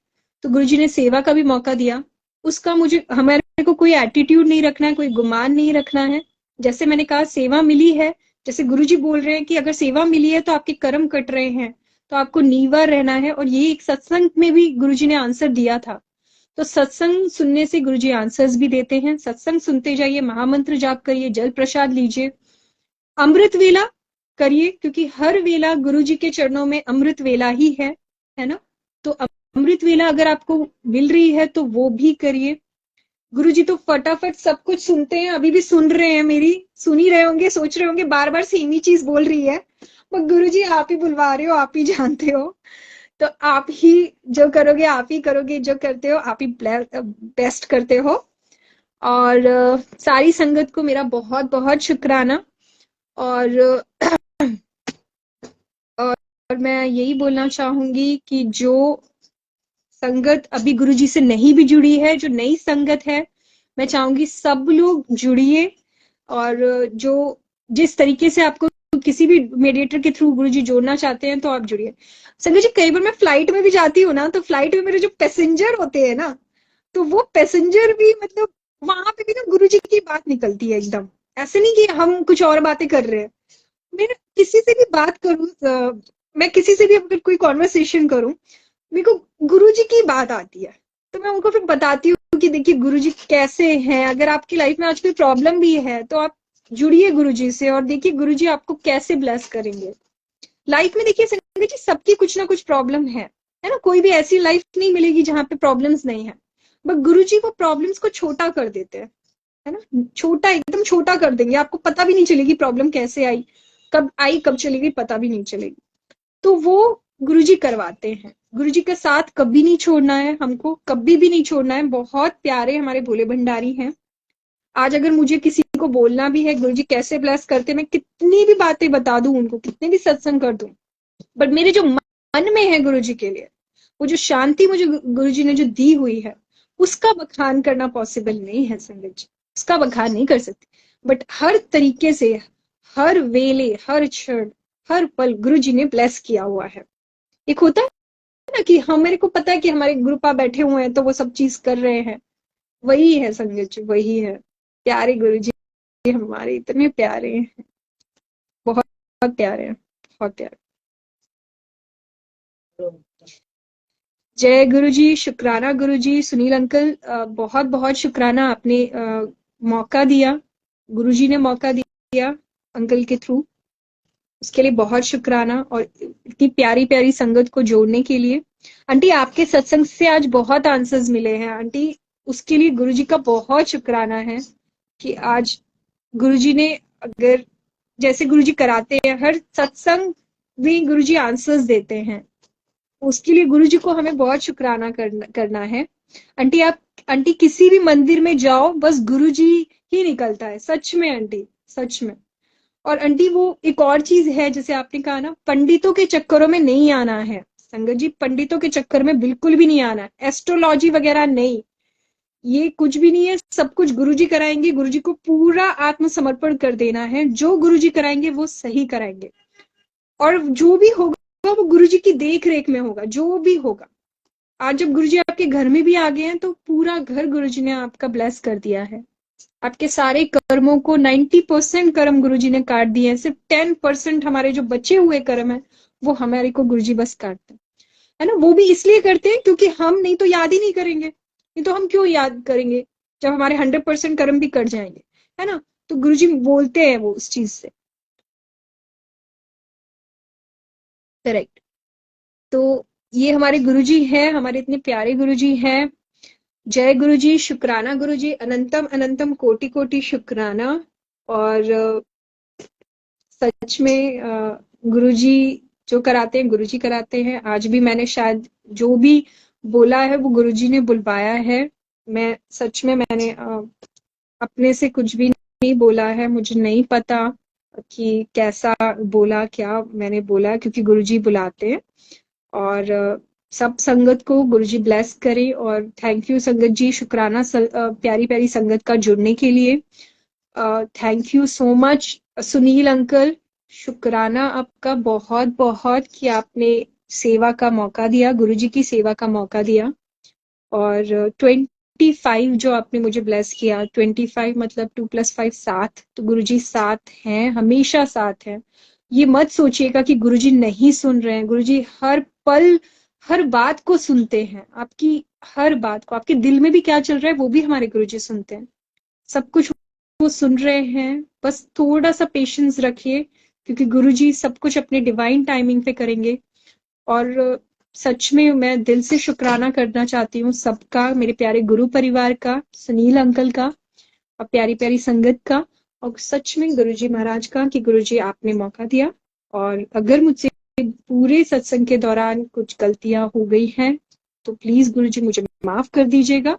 तो गुरुजी ने सेवा का भी मौका दिया। उसका मुझे, हमारे को कोई एटीट्यूड नहीं रखना है, कोई गुमान नहीं रखना है। जैसे मैंने कहा सेवा मिली है, जैसे गुरुजी बोल रहे हैं कि अगर सेवा मिली है तो आपके कर्म कट रहे हैं, तो आपको नीवा रहना है। और ये एक सत्संग में भी गुरुजी ने आंसर दिया था। तो सत्संग सुनने से गुरुजी आंसर्स भी देते हैं। सत्संग सुनते जाइए, महामंत्र जाप करिए, जल प्रसाद लीजिए, अमृत वेला करिए, क्योंकि हर वेला गुरुजी के चरणों में अमृत वेला ही है ना। तो अमृत वेला अगर आपको मिल रही है तो वो भी करिए। गुरुजी तो फटाफट सब कुछ सुनते हैं, अभी भी सुन रहे हैं, मेरी सुन ही रहे होंगे, सोच रहे होंगे बार बार सेम ही चीज बोल रही है, पर गुरुजी आप ही बुलवा रहे हो, आप ही जानते हो। तो आप ही जो करोगे आप ही करोगे, जो करते हो आप ही बेस्ट करते हो। और सारी संगत को मेरा बहुत बहुत शुक्राना। और और मैं यही बोलना चाहूंगी कि जो संगत अभी गुरुजी से नहीं भी जुड़ी है, जो नई संगत है, मैं चाहूंगी सब लोग जुड़िए। और जो जिस तरीके से आपको किसी भी मेडिएटर के थ्रू गुरुजी जोड़ना चाहते हैं तो आप जुड़िए। संगत जी कई बार मैं फ्लाइट में भी जाती हूँ ना, तो फ्लाइट में मेरे जो पैसेंजर होते हैं ना, तो वो पैसेंजर भी मतलब वहां पे भी ना गुरुजी की बात निकलती है एकदम। ऐसे नहीं कि हम कुछ और बातें कर रहे हैं। मैं किसी से भी बात करूं, मैं किसी से भी अगर कोई कॉन्वर्सेशन करूं, मेरे को गुरुजी की बात आती है, तो मैं उनको फिर बताती हूँ कि देखिए गुरुजी कैसे हैं। अगर आपकी लाइफ में आज कोई प्रॉब्लम भी है तो आप जुड़िए गुरुजी से और देखिए गुरुजी आपको कैसे ब्लेस करेंगे। लाइफ में देखिए संगत जी सबकी कुछ ना कुछ प्रॉब्लम है ना, कोई भी ऐसी लाइफ नहीं मिलेगी जहाँ पे प्रॉब्लम्स नहीं है, बट गुरु जी वो प्रॉब्लम्स को छोटा कर देते हैं, है ना, छोटा एकदम छोटा कर देंगे, आपको पता भी नहीं चलेगी प्रॉब्लम कैसे आई कब चलेगी पता भी नहीं चलेगी। तो वो गुरुजी करवाते हैं। गुरुजी का साथ कभी नहीं छोड़ना है, हमको कभी भी नहीं छोड़ना है। बहुत प्यारे हमारे भोले भंडारी हैं। आज अगर मुझे किसी को बोलना भी है गुरुजी कैसे ब्लेस करते, मैं कितनी भी बातें बता दूं उनको, कितने भी सत्संग कर दूं, बट मेरे जो मन में है गुरुजी के लिए, वो जो शांति मुझे गुरुजी ने जो दी हुई है, उसका बखान करना पॉसिबल नहीं है संगत जी, उसका बखान नहीं कर सकती। बट हर तरीके से, हर वेले, हर क्षण, हर पल गुरुजी ने ब्लेस किया हुआ है। एक होता है ना कि हम, मेरे को पता है कि हमारे गुरुपा बैठे हुए हैं तो वो सब चीज कर रहे हैं, वही है संगत जी, वही है। प्यारे गुरुजी हमारे इतने प्यारे हैं, बहुत बहुत प्यारे हैं, बहुत प्यारे। जय गुरु जी, शुक्राना गुरु जी। सुनील अंकल बहुत बहुत शुक्राना, आपने मौका दिया, गुरु जी ने मौका दिया अंकल के थ्रू, उसके लिए बहुत शुक्राना। और इतनी प्यारी प्यारी संगत को जोड़ने के लिए, आंटी आपके सत्संग से आज बहुत आंसर्स मिले हैं आंटी, उसके लिए गुरु जी का बहुत शुक्राना है कि आज गुरु जी ने, अगर जैसे गुरु जी कराते हैं हर सत्संग में गुरु जी आंसर्स देते हैं, उसके लिए गुरु जी को हमें बहुत शुक्राना करना है। आंटी आप, आंटी किसी भी मंदिर में जाओ बस गुरु जी ही निकलता है, सच में आंटी, सच में। और आंटी वो एक और चीज है, जैसे आपने कहा ना, पंडितों के चक्करों में नहीं आना है संगत जी, पंडितों के चक्कर में बिल्कुल भी नहीं आना है, एस्ट्रोलॉजी वगैरह नहीं, ये कुछ भी नहीं है। सब कुछ गुरुजी कराएंगे, गुरुजी को पूरा आत्मसमर्पण कर देना है, जो गुरुजी कराएंगे वो सही कराएंगे, और जो भी होगा वो गुरुजी की देख रेख में होगा, जो भी होगा। आज जब गुरुजी आपके घर में भी आ गए हैं तो पूरा घर गुरुजी ने आपका ब्लेस कर दिया है, आपके सारे कर्मों को 90% कर्म गुरुजी ने काट दिए हैं, सिर्फ 10% हमारे जो बचे हुए कर्म है वो हमारे को गुरुजी बस काटते हैं, है ना। वो भी इसलिए करते हैं क्योंकि हम नहीं तो याद ही नहीं करेंगे, नहीं तो हम क्यों याद करेंगे जब हमारे 100% कर्म भी कट जाएंगे, है ना। तो गुरुजी बोलते हैं वो उस चीज से, करेक्ट। तो ये हमारे गुरुजी हैं, हमारे इतने प्यारे गुरुजी हैं। जय गुरुजी, शुक्राना गुरुजी, अनंतम अनंतम कोटि कोटि शुक्राना। और सच में गुरुजी जो कराते हैं गुरुजी कराते हैं। आज भी मैंने शायद जो भी बोला है वो गुरुजी ने बुलवाया है। मैं सच में, मैंने अपने से कुछ भी नहीं बोला है, मुझे नहीं पता कि कैसा बोला, क्या मैंने बोला, क्योंकि गुरुजी बुलाते हैं। और सब संगत को गुरुजी ब्लेस करे। और थैंक यू संगत जी, शुक्राना प्यारी प्यारी संगत का जुड़ने के लिए। Thank you so much Sunil uncle, शुक्राना आपका बहुत बहुत कि आपने सेवा का मौका दिया, गुरुजी की सेवा का मौका दिया। और 25 जो आपने मुझे ब्लेस किया, 25 मतलब 2 + 5 7, तो गुरुजी साथ हैं, हमेशा साथ हैं। ये मत सोचिएगा कि गुरुजी नहीं सुन रहे हैं, गुरुजी हर पल हर बात को सुनते हैं, आपकी हर बात को, आपके दिल में भी क्या चल रहा है वो भी हमारे गुरुजी सुनते हैं, सब कुछ वो सुन रहे हैं। बस थोड़ा सा पेशेंस रखिए, क्योंकि गुरुजी सब कुछ अपने डिवाइन टाइमिंग पे करेंगे। और सच में मैं दिल से शुक्राना करना चाहती हूँ सबका, मेरे प्यारे गुरु परिवार का, सुनील अंकल का, और प्यारी प्यारी संगत का, और सच में गुरुजी महाराज का कि गुरुजी आपने मौका दिया। और अगर मुझसे पूरे सत्संग के दौरान कुछ गलतियां हो गई हैं तो प्लीज गुरुजी मुझे माफ कर दीजिएगा।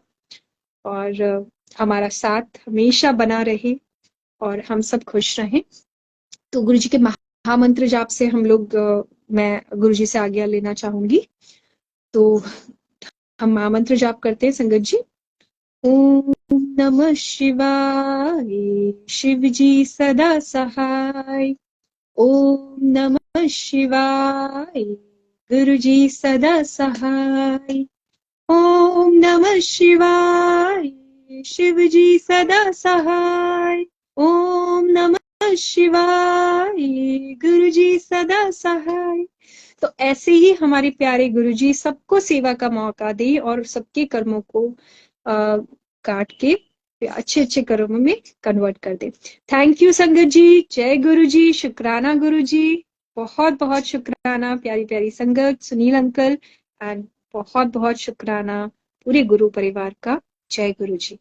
और हमारा साथ हमेशा बना रहे और हम सब खुश रहें। तो गुरुजी के महामंत्र जाप से हम लोग, मैं गुरुजी से आज्ञा लेना चाहूंगी। तो हम महामंत्र जाप करते हैं संगत जी। ओम नमः शिवाय, शिव जी सदा सहाय। ओम नमः शिवाय, गुरु जी सदा सहाय। ओम नमः शिवाय, शिव जी सदा सहाय। ओम नमः शिवाय, गुरु जी सदा सहाय। तो ऐसे ही हमारे प्यारे गुरुजी सबको सेवा का मौका दे और सबके कर्मों को काट के अच्छे अच्छे कर्मों में कन्वर्ट कर दे। थैंक यू संगत जी, जय गुरु जी, शुक्राना गुरु जी। बहुत बहुत शुक्राना प्यारी प्यारी संगत, सुनील अंकल, एंड बहुत बहुत शुक्राना पूरे गुरु परिवार का। जय गुरु जी।